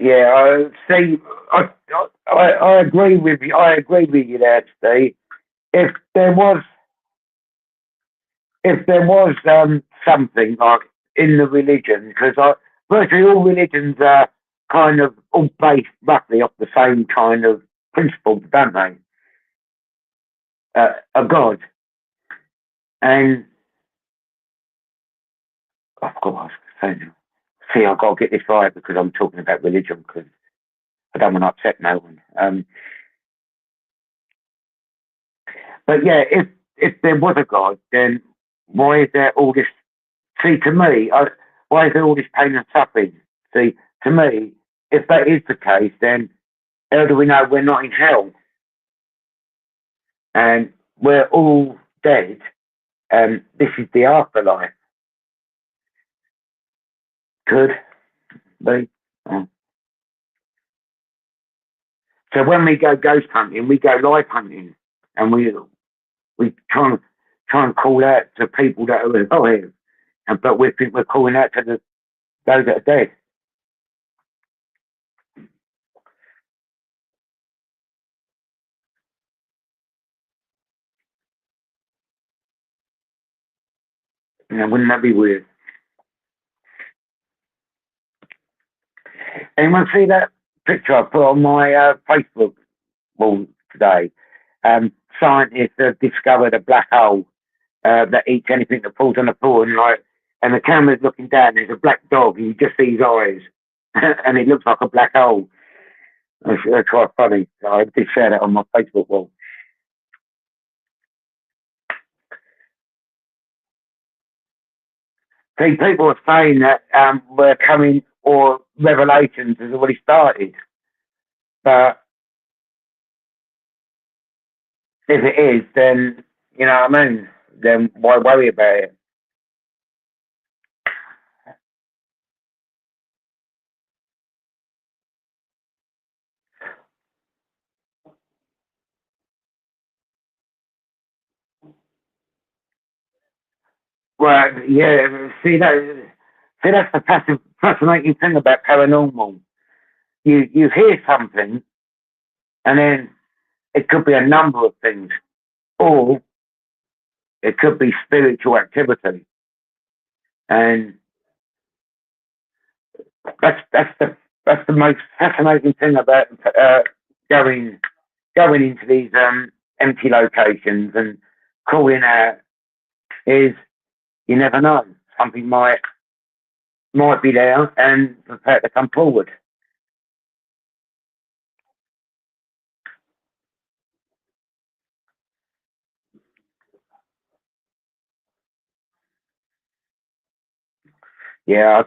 Yeah, see, I agree with you. I agree with you there, Steve. If there was, if there was something like in the religion, because virtually all religions are kind of all based roughly off the same kind of principle, don't they? A God, and of course, see, I've got to get this right because I'm talking about religion because I don't want to upset no one. But yeah, if there was a God, then why is there all this? See, to me, why is there all this pain and suffering? See, to me, if that is the case, then how do we know we're not in hell and we're all dead and this is the afterlife? Could be. Oh. So when we go ghost hunting, we go live hunting, and we try and call out to people that are alive, and but we think we're calling out to those that are dead. You know, wouldn't that be weird? Anyone see that picture I put on my Facebook wall today? Scientists have discovered a black hole that eats anything that falls on the floor, and the camera's looking down. There's a black dog, and you just see his eyes, and it looks like a black hole. That's quite funny. So I did share that on my Facebook wall. See, people are saying that we're coming, or Revelations has already started, but if it is, then you know what I mean. Then why worry about it? Well, yeah. See that's the fascinating thing about paranormal. You hear something, and then it could be a number of things, or it could be spiritual activity, and that's the most fascinating thing about going going into these empty locations and calling out is you never know. Something might be there and prepare to come forward. Yeah,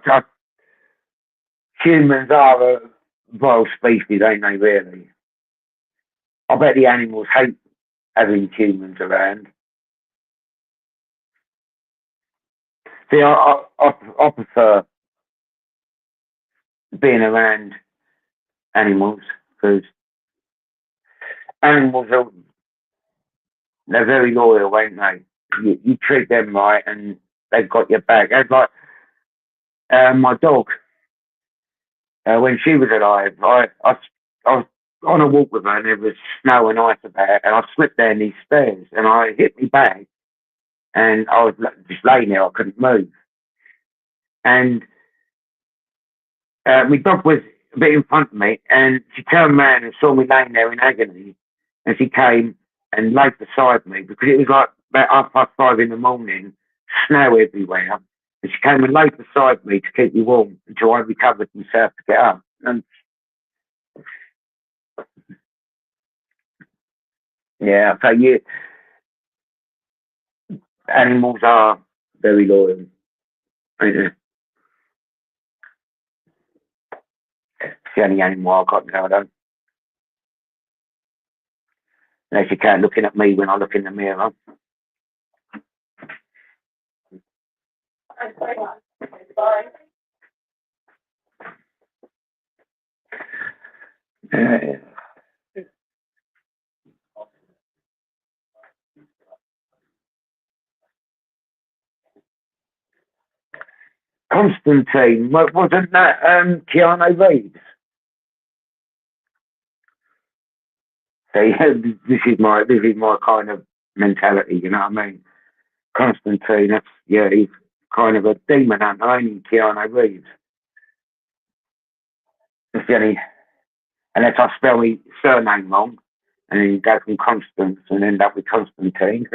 humans are a vile species, ain't they? Really, I bet the animals hate having humans around. See, I prefer being around animals because animals are they're very loyal, ain't they? You treat them right, and they've got your back. It's like my dog. When she was alive, I was on a walk with her, and there was snow and ice about, and I slipped down these stairs, and I hit me back, and I was just laying there. I couldn't move, and my dog was a bit in front of me, and she turned around and saw me laying there in agony, and she came and laid beside me because it was like about 5:30 in the morning, snow everywhere. And she came and laid beside me to keep me warm until I recovered myself to get up. And yeah, so yeah, animals are very loyal. It's the only animal I've got nowadays. Unless you can't looking at me when I look in the mirror. Uh, Constantine, wasn't that Keanu Reeves? So yeah, this is my kind of mentality, you know what I mean? Constantine, that's, yeah, he's kind of a demon hunter, ain't he, Keanu Reeves? That's the only, unless I spell his surname wrong, and then you go from Constance and end up with Constantine.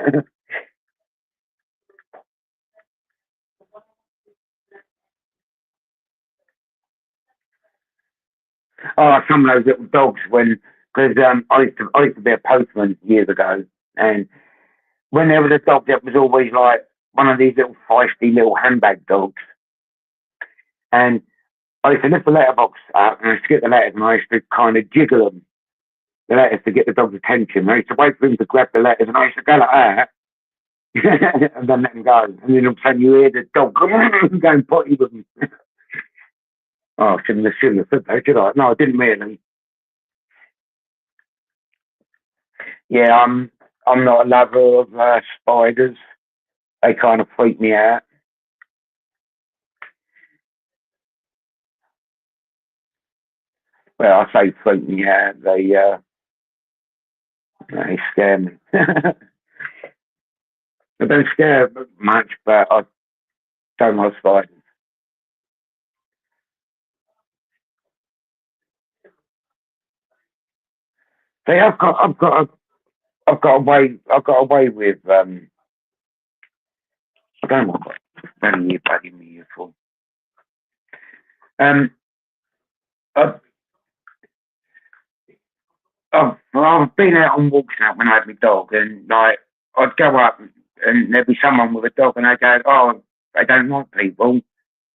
Oh, some of those little dogs when, because I used to be a postman years ago, and when there was a dog that was always like one of these little feisty little handbag dogs, and I used to lift the letterbox up and I used to get the letters and I used to kind of jiggle them, the letters to get the dog's attention. I used to wait for him to grab the letters and I used to go like that and then let him go. And then all of a sudden you hear the dog going potty with him. Oh, I shouldn't have said that, should I? No, I didn't really. Yeah, I'm not a lover of spiders. They kind of freak me out. Well, I say freak me out. They scare me. They don't scare much, but I don't like spiders. See, I've got away with I don't know what spelling you bugging me for. Um, I've, I've been out on walks now when I had my dog, and like I'd go up and there'd be someone with a dog, and they go, "Oh, they don't like people,"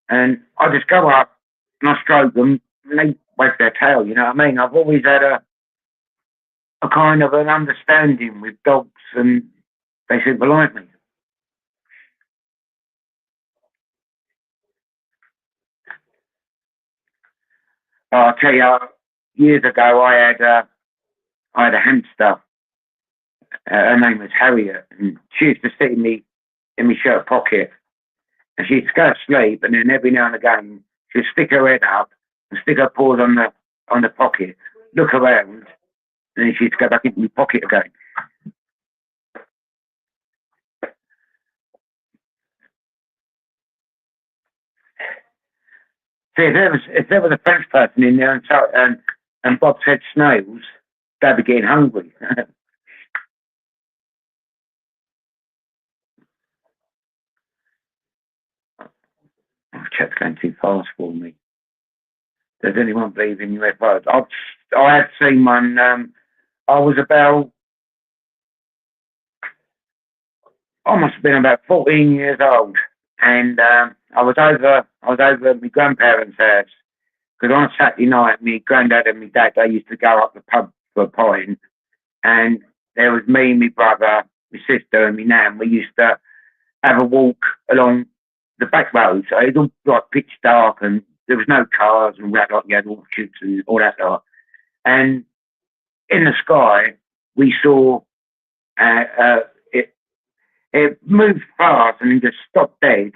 and I just go up and I stroke them, and they wag their tail. You know what I mean? I've always had a kind of an understanding with dogs, and they seem to like me. I'll tell you, years ago I had a hamster. Her name was Harriet, and she used to sit in my shirt pocket, and she'd go to sleep, and then every now and again she'd stick her head up and stick her paws on the pocket, look around, and then she'd go back into my pocket again. See, if there was a French person in there and Bob said snails, they'd be getting hungry. Oh, chat's going too fast for me. Does anyone believe in UFOs? I had seen one. I was about, I must have been about 14 years old, and I was over at my grandparents' house because on a Saturday night, my granddad and my dad they used to go up the pub for a pint, and there was me, my brother, my sister, and my nan. We used to have a walk along the back road, so it was all like pitch dark, and there was no cars, and we had like you had orchards and all that lot. And in the sky, we saw it. It moved fast and then just stopped dead,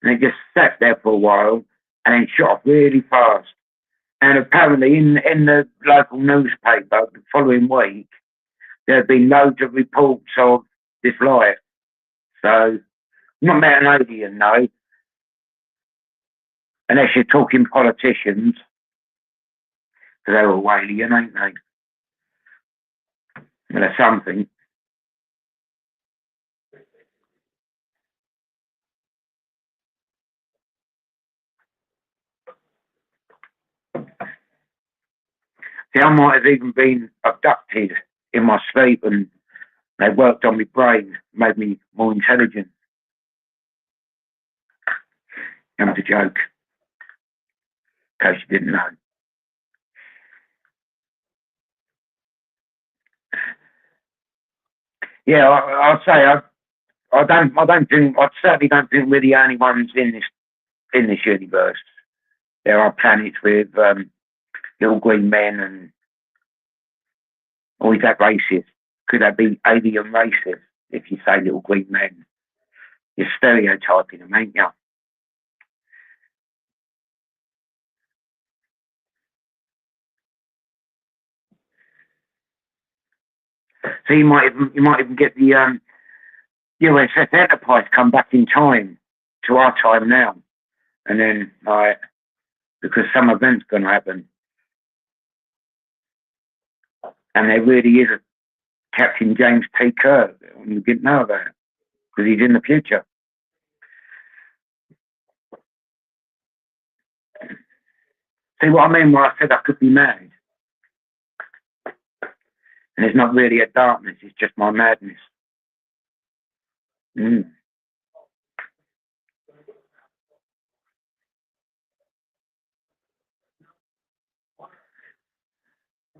and it just sat there for a while, and then shot off really fast. And apparently, in the local newspaper the following week, there had been loads of reports of this light. So, not met an alien, no, unless you're talking politicians, because they're all alien, ain't they? Well, that's something. See, I might have even been abducted in my sleep and they worked on my brain, made me more intelligent. It was a joke, in case you didn't know. Yeah, I'll say I don't think, I certainly don't think we're the only ones in this universe. There are planets with little green men and, or is that racist? Could that be alien racist if you say little green men? You're stereotyping them, ain't you? So you might even get the USS Enterprise come back in time to our time now, and then like because some event's going to happen, and there really is a Captain James T. Kirk, and you didn't know about it because he's in the future. See what I mean when I said I could be mad? And it's not really a darkness, it's just my madness. Mm.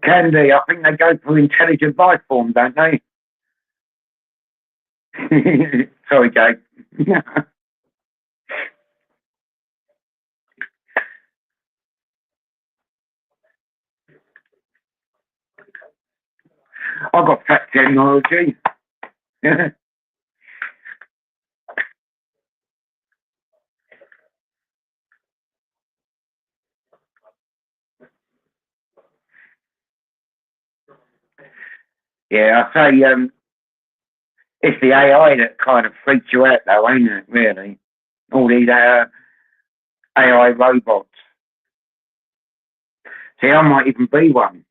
Candy, I think they go for intelligent life form, don't they? Sorry, Jake. I've got fat technology. Yeah, I say it's the AI that kind of freaks you out, though, ain't it? Really, all these AI robots. See, I might even be one.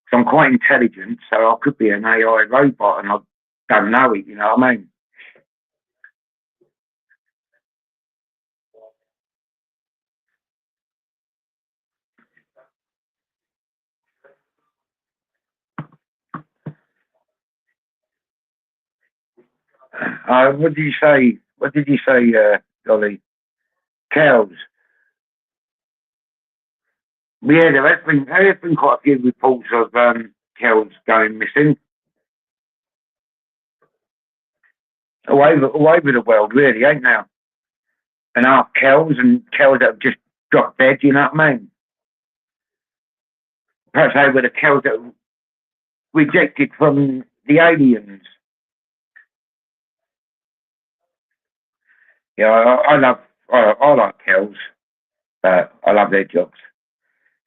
So I'm quite intelligent, so I could be an AI robot, and I don't know it. You know what I mean? What did you say? What did you say, Dolly? Cows. Yeah, there has been quite a few reports of cows going missing all over the world, really, ain't there? And our cows and cows that have just dropped dead. You know what I mean? Perhaps they were the cows that were rejected from the aliens. Yeah, I like cows, but I love their jobs.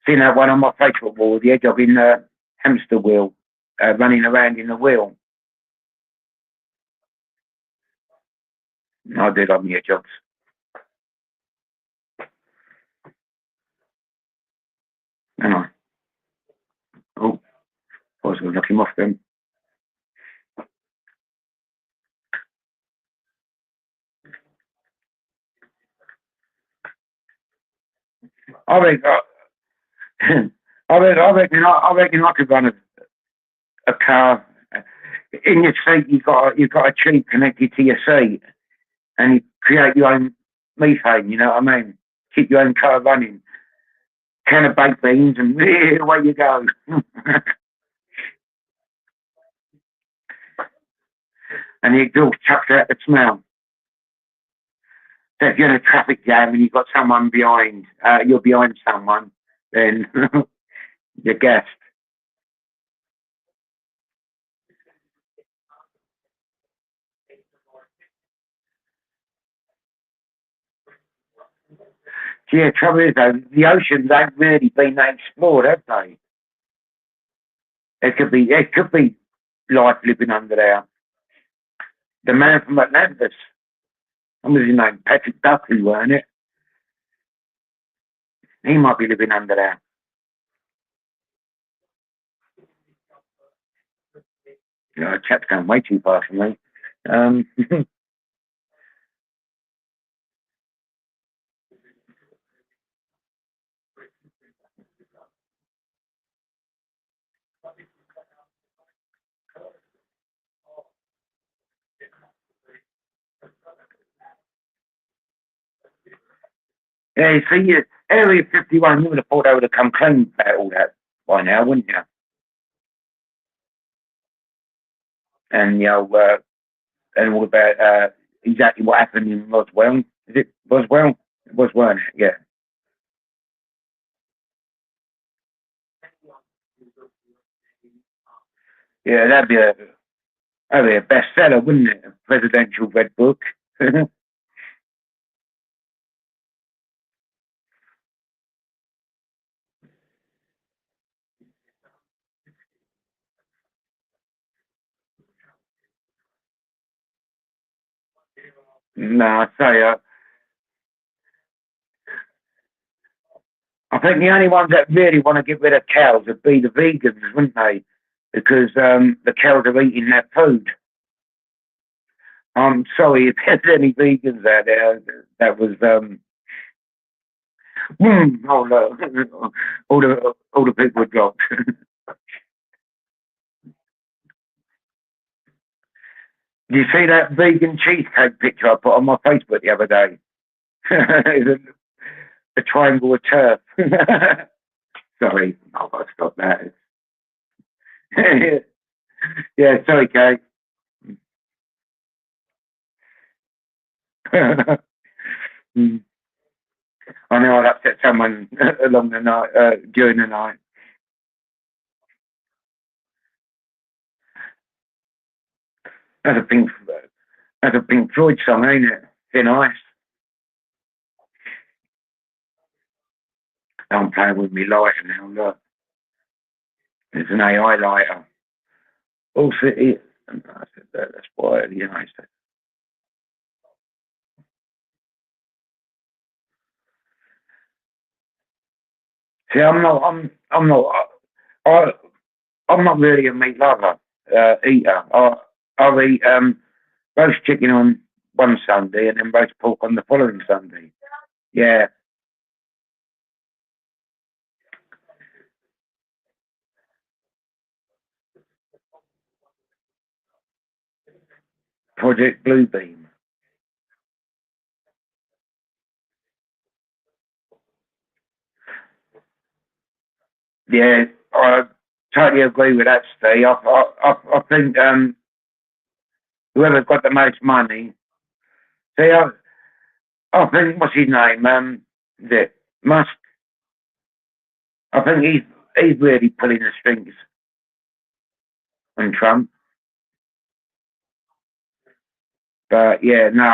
Seen that one on my Facebook wall, the edge of in the hamster wheel, running around in the wheel. I do love their jobs. And oh, I was going to knock him off then. I reckon, I reckon I could run a car. In your seat, you've got a tube connected to your seat, and you create your own methane. You know what I mean? Keep your own car running. Can of baked beans, and away you go. And the exhaust chucks out the smell. So if you're in a traffic jam and you've got someone behind, you're behind someone, then you're gassed. Yeah, trouble is though, the oceans ain't really been explored, have they? It could be life living under there. The man from Atlantis, what was his name? Patrick Duffy, weren't it? He might be living under there. You know, chap's going way too far for me. Yeah, see, Area 51, you would have thought they would have come clean about all that by now, wouldn't you? And, you know, and all about exactly what happened in Roswell. Is it Roswell? It was, weren't it? Yeah. Yeah, that'd be a bestseller, wouldn't it? A presidential red book. No, I say, I think the only ones that really want to get rid of cows would be the vegans, wouldn't they? Because the cows are eating their food. I'm sorry if there's any vegans out there. That was all the people were dropped. Did you see that vegan cheesecake picture I put on my Facebook the other day? It's a triangle of turf. Sorry, I've got to stop that. Yeah, sorry, Kate. Mm. I know I'd upset someone along the night, during the night. That's a Pink Floyd song, ain't it? Thin Ice. I'm playing with me lighter now. Look, it's an AI lighter. Also, that's why you know. See, I'm not. I, I'm not really a meat lover, eater. I'll eat roast chicken on one Sunday and then roast pork on the following Sunday. Yeah, Project Bluebeam. Yeah, I totally agree with that, Steve. I think whoever's got the most money. See, I think what's his name? Is it Musk? I think he's really pulling the strings on Trump. But yeah, no,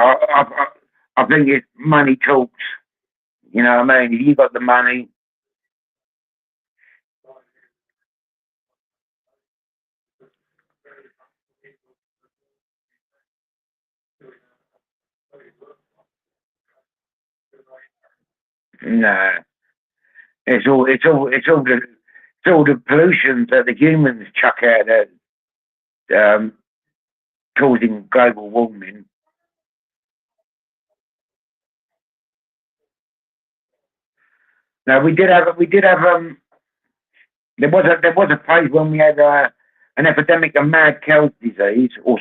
I think it's money talks. You know what I mean? If you got the money, no, it's all the pollution that the humans chuck out that causing global warming. Now we did have there was a phase when we had an epidemic of mad cow disease, or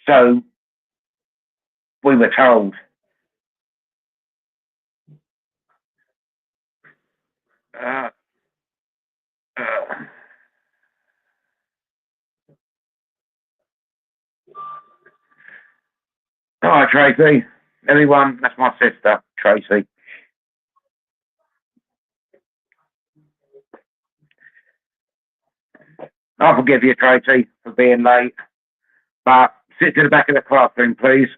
so we were told. Uh, uh, Hi Tracy, everyone, that's my sister Tracy. I forgive you, Tracy, for being late, but sit to the back of the classroom, please.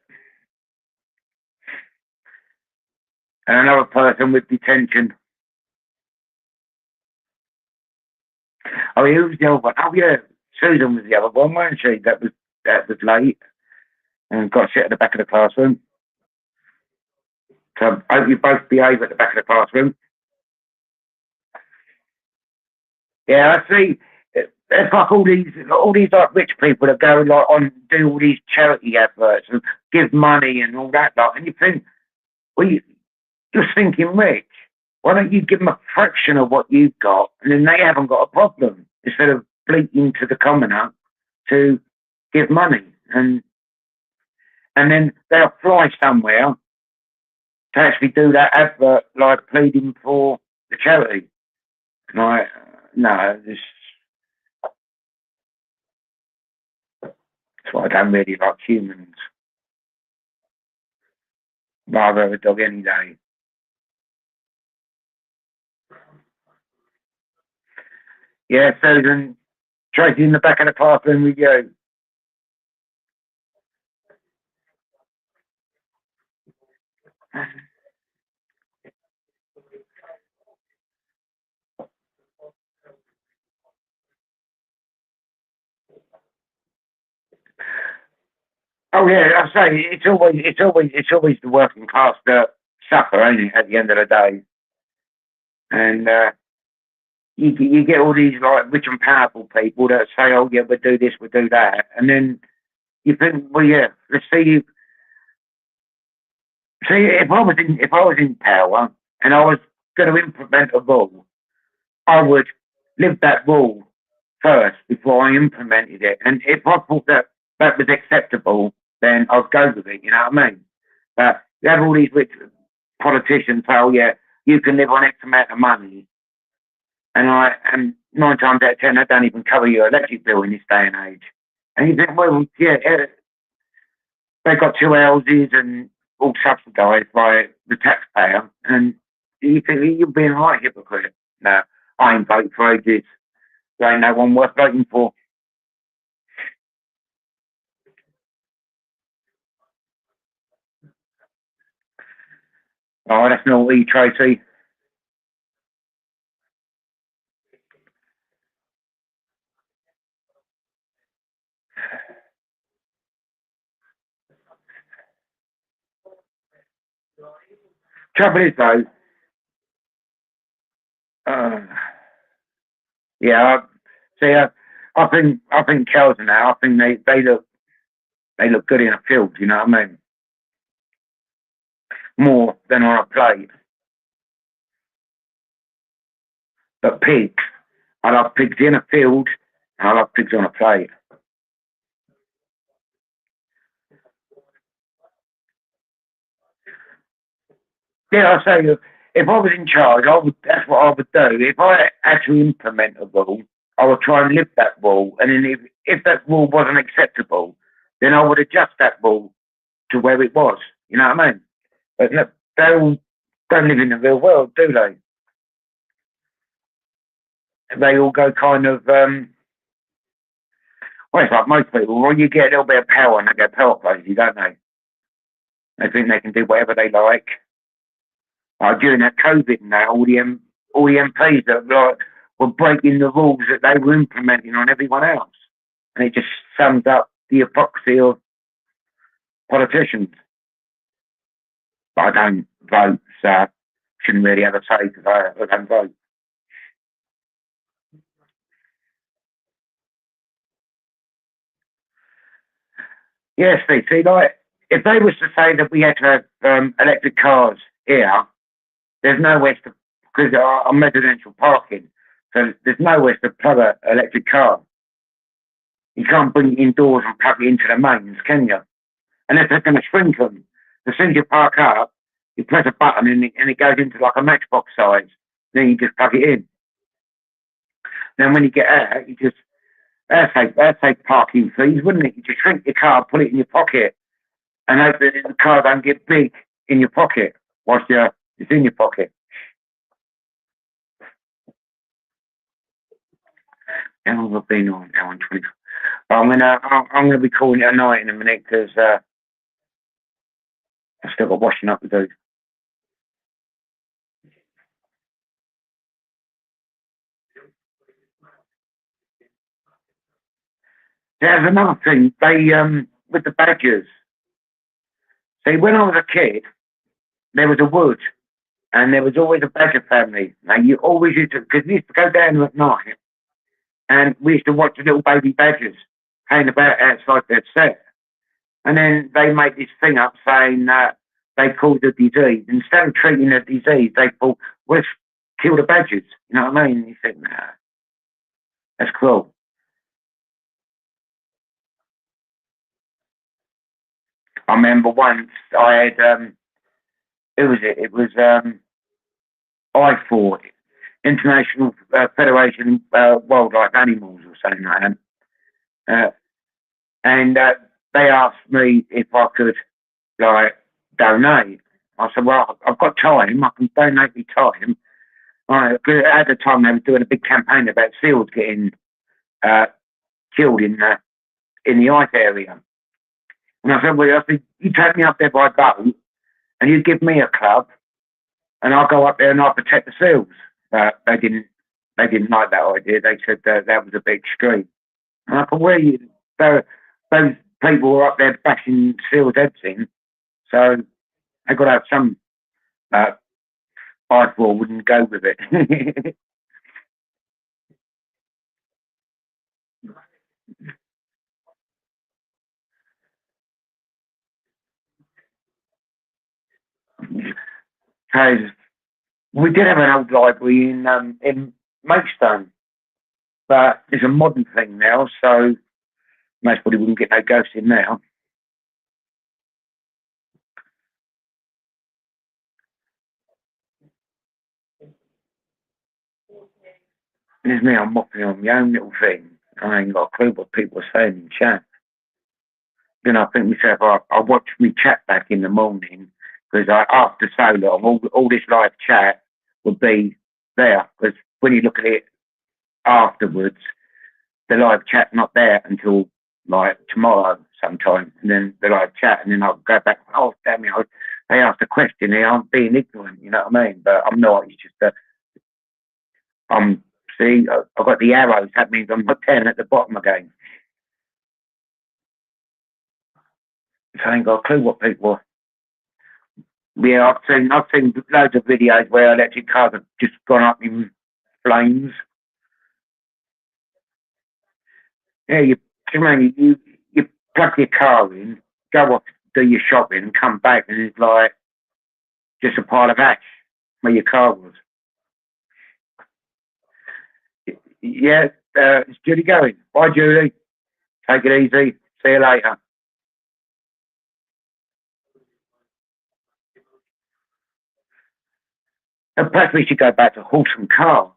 And another person with detention. Oh, who was the other one? Oh, yeah, Susan was the other one, wasn't she? That was late and got to sit at the back of the classroom. So I hope you both behave at the back of the classroom. Yeah, I see. It's like all these like rich people that go like on do all these charity adverts and give money and all that lot, and you think, well, you're thinking rich. Why don't you give them a fraction of what you've got, and then they haven't got a problem instead of bleating to the commoner to give money, and then they'll fly somewhere to actually do that advert, like pleading for the charity. Like, no, that's why I don't really like humans. Rather have a dog any day. Yeah, Susan, Tracy in the back of the classroom with you. Oh yeah, I say it's always the working class that suffer, ain't it? At the end of the day, and you get all these like rich and powerful people that say, "Oh yeah, we'll do this, we'll do that," and then you think, "Well, yeah, let's see." See, if I was in power and I was going to implement a rule, I would live that rule first before I implemented it. And if I thought that that was acceptable, then I'd go with it. You know what I mean? But you have all these rich politicians say, "Oh yeah, you can live on X amount of money," and 9 times out of 10 they don't even cover your electric bill in this day and age. And you think, well, yeah, they've got two houses and all subsidised by the taxpayer, and you think you're being a right hypocrite. No, I ain't voting for ages. There ain't no one worth voting for. Oh, that's naughty, Tracy. Trouble is though, uh, yeah, see, I think cows now. I think they look good in a field. You know what I mean? More than on a plate. But pigs, I love pigs in a field, and I love pigs on a plate. Yeah, I say, if I was in charge, I would. That's what I would do. If I actually implement a rule, I would try and live that rule, and then if that rule wasn't acceptable, then I would adjust that rule to where it was. You know what I mean? But no, they all don't live in the real world, do they? They all go kind of. Well, it's like most people. Well, you get a little bit of power, and they go power crazy, don't they? They think they can do whatever they like. During that COVID now, all the MPs that were breaking the rules that they were implementing on everyone else, and it just sums up the hypocrisy of politicians. But I don't vote, so shouldn't really have a say because I don't vote. Yes, see, like if they was to say that we had to have electric cars here, there's nowhere to because I'm residential parking, so there's nowhere to plug an electric car. You can't bring it indoors and plug it into the mains, can you? Unless they're going to shrink them. As soon as you park up, you press a button and it goes into like a matchbox size. Then you just plug it in. Then when you get out, you just that'd save parking fees, wouldn't it? You just shrink your car, put it in your pocket, and hope that the car don't get big in your pocket whilst it's in your pocket. How long have I been on now? On 20. I'm gonna be calling it a night in a minute because I've still got washing up to do. There's another thing. They with the badgers. See, when I was a kid, there was a wood, and there was always a badger family. Now you always used to because we used to go down at night, and we used to watch the little baby badgers hanging about outside their set. And then they made this thing up saying that they called the disease. Instead of treating the disease, they thought, let's kill the badgers. You know what I mean? You think, nah, that's cruel. I remember once I had, who was it? It was I4, International Federation Wildlife Animals or something like that. Uh, and they asked me if I could, like, donate. I said, well, I've got time. I can donate me time. Because at the time they were doing a big campaign about seals getting uh, killed in the ice area. And I said, well, you take me up there by boat and you give me a club and I'll go up there and I'll protect the seals. They didn't like that idea. They said that was a bit extreme. And I thought, those people were up there bashing seals' heads in, so they got to have some eyeball wouldn't go with it. Because we did have an old library in Maidstone, but it's a modern thing now, so most probably wouldn't get no ghosts in now. There's me, I'm mopping on my own little thing. I ain't got a clue what people are saying in chat. Then I think myself, I watch me chat back in the morning because after so long, all this live chat would be there. Because when you look at it afterwards, the live chat not there until like tomorrow sometime, and then the live chat, and then I'll go back. Oh damn it! They asked a question here. I'm being ignorant. You know what I mean? But I'm not. It's just that I'm. See, I've got the arrows. That means I'm not 10 at the bottom again. So I ain't got a clue what people. Yeah, I've seen loads of videos where electric cars have just gone up in flames. Yeah, you plug your car in, go off, do your shopping, come back, and it's like just a pile of ash where your car was. Yeah, it's Judy going. Bye, Judy. Take it easy. See you later. And perhaps we should go back to horse and car.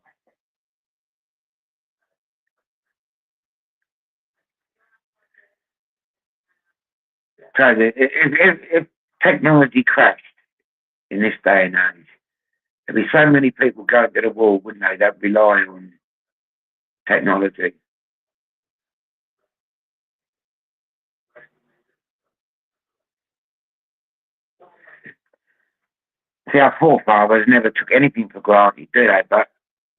So if technology crashed in this day and age, there'd be so many people going to the war, wouldn't they? They'd rely on technology. See, our forefathers never took anything for granted, do they? But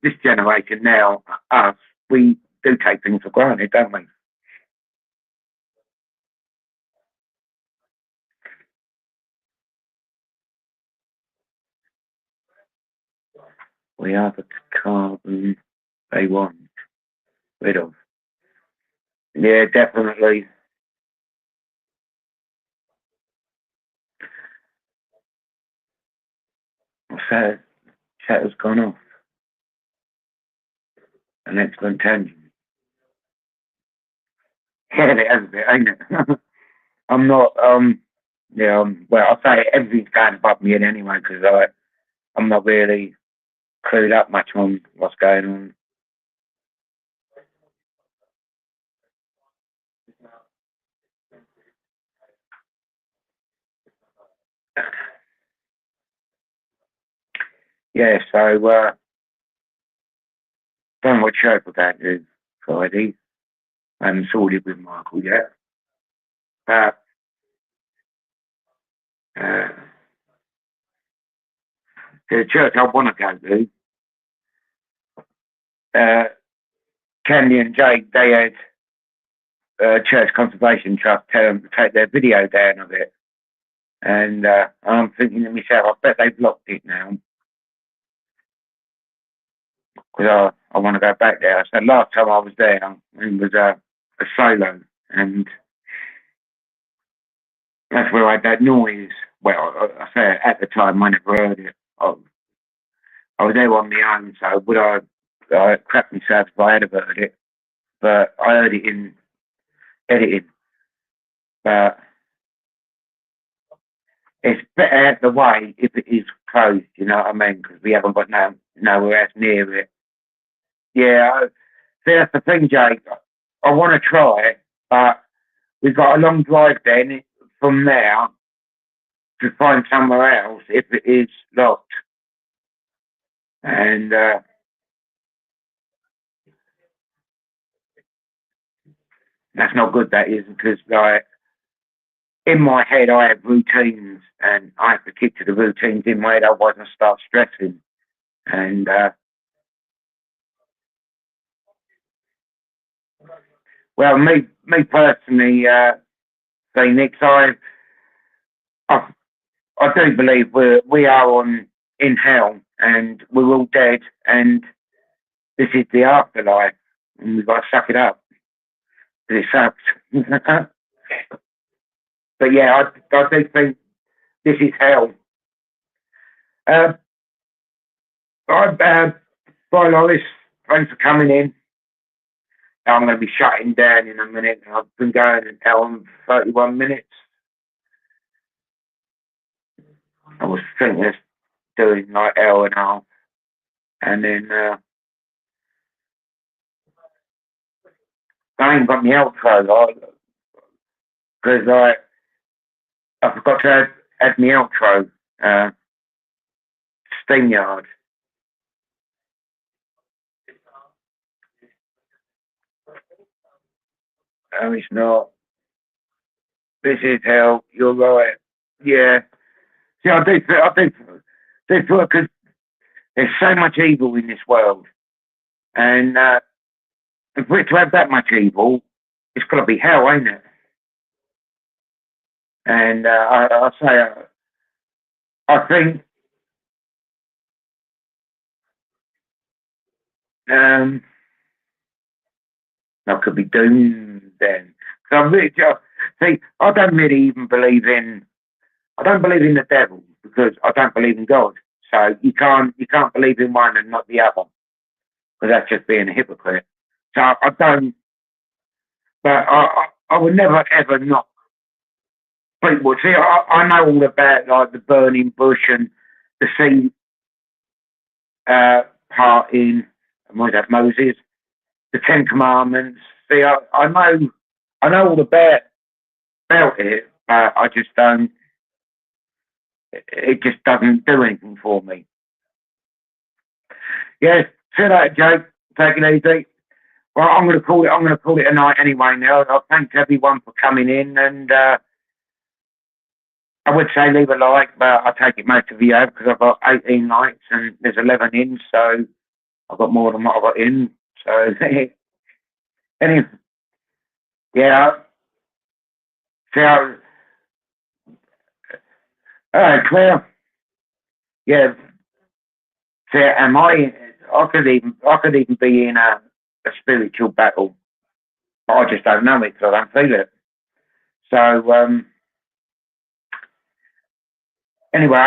this generation now, us, we do take things for granted, don't we? We are the carbon they want rid of. Yeah, definitely. So, chat has gone off. An excellent tangent. Yeah, it has a bit, ain't it? I'm not, yeah, well, I say everything's going above me in anyway because I'm not really clued up much on what's going on. Yeah, so, don't know what show we're going to do Friday. I haven't sorted with Michael yet. But, the church I want to go to, Candy and Jake, they had Church Conservation Trust tell them to take their video down of it. And I'm thinking to myself, I bet they've blocked it now. Because I want to go back there. So last time I was there, it was a solo. And that's where I had that noise. Well, I say at the time, I never heard it. I was there on my own, so would I crap myself if I had heard it. But I heard it in editing. But it's better out the way if it is closed, you know what I mean? Because we haven't got nowhere else near it. Yeah, see, that's the thing, Jake. I want to try it, but we've got a long drive then from there to find somewhere else if it is locked. And that's not good, that is, because, like, in my head, I have routines and I have to keep to the routines in my head, otherwise I start stressing. And well, me personally, Phoenix. I do believe we are in hell, and we're all dead, and this is the afterlife, and we've got to suck it up. It sucks. But yeah, I do think this is hell. Bye, Lois. Thanks for coming in. I'm going to be shutting down in a minute. I've been going an hour and 31 minutes. I was thinking of doing like hour and a half. And then I ain't got my outro because I forgot to add my outro. StreamYard. No, it's not. This is hell. You're right. Yeah. See, I do feel because there's so much evil in this world, and for it to have that much evil, it's got to be hell, ain't it? And I say, I think I could be doomed then. So I really see. I don't really even believe in. I don't believe in the devil because I don't believe in God. So you can't believe in one and not the other, because that's just being a hypocrite. So I don't. But I would never ever not. People see. I know all about like the burning bush and the sea part in what is that, Moses, the Ten Commandments. See, I know all about it, but I just don't. It just doesn't do anything for me. Yeah, see you later, Jake. Take it easy. Well, I'm going to call it a night anyway. Now, I thank everyone for coming in, and I would say leave a like, but I take it most of you have because I've got 18 likes and there's 11 in, so I've got more than what I've got in. So anyway, yeah. See how. Claire. Yeah. See, am I? I could even be in a spiritual battle, but I just don't know it because I don't feel it. So anyway,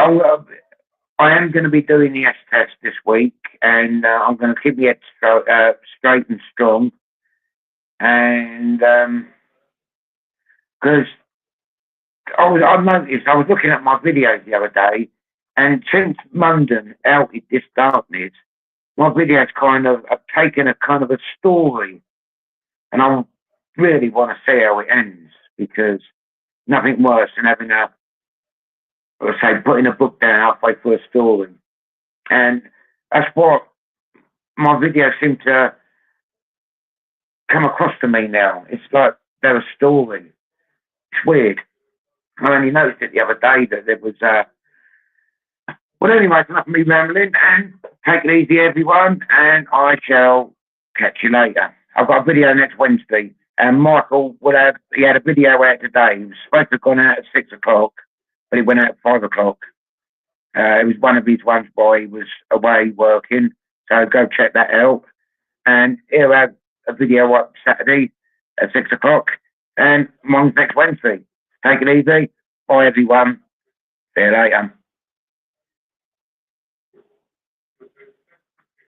I am going to be doing the S test this week, and I'm going to keep my head straight and strong, and because I noticed I was looking at my videos the other day, and since London outed this darkness, my videos kind of have taken a kind of a story, and I really want to see how it ends, because nothing worse than having putting a book down halfway through a story. And that's what my videos seem to come across to me now. It's like they're a story. It's weird. I only noticed it the other day that there was well, anyway, it's enough of me rambling, and take it easy, everyone, and I shall catch you later. I've got a video next Wednesday, and Michael he had a video out today. He was supposed to have gone out at 6 o'clock, but it went out at 5 o'clock. It was one of his ones while he was away working, so go check that out. And he'll have a video up Saturday at 6 o'clock, and mine's next Wednesday. Take it easy. Bye, everyone. See you later.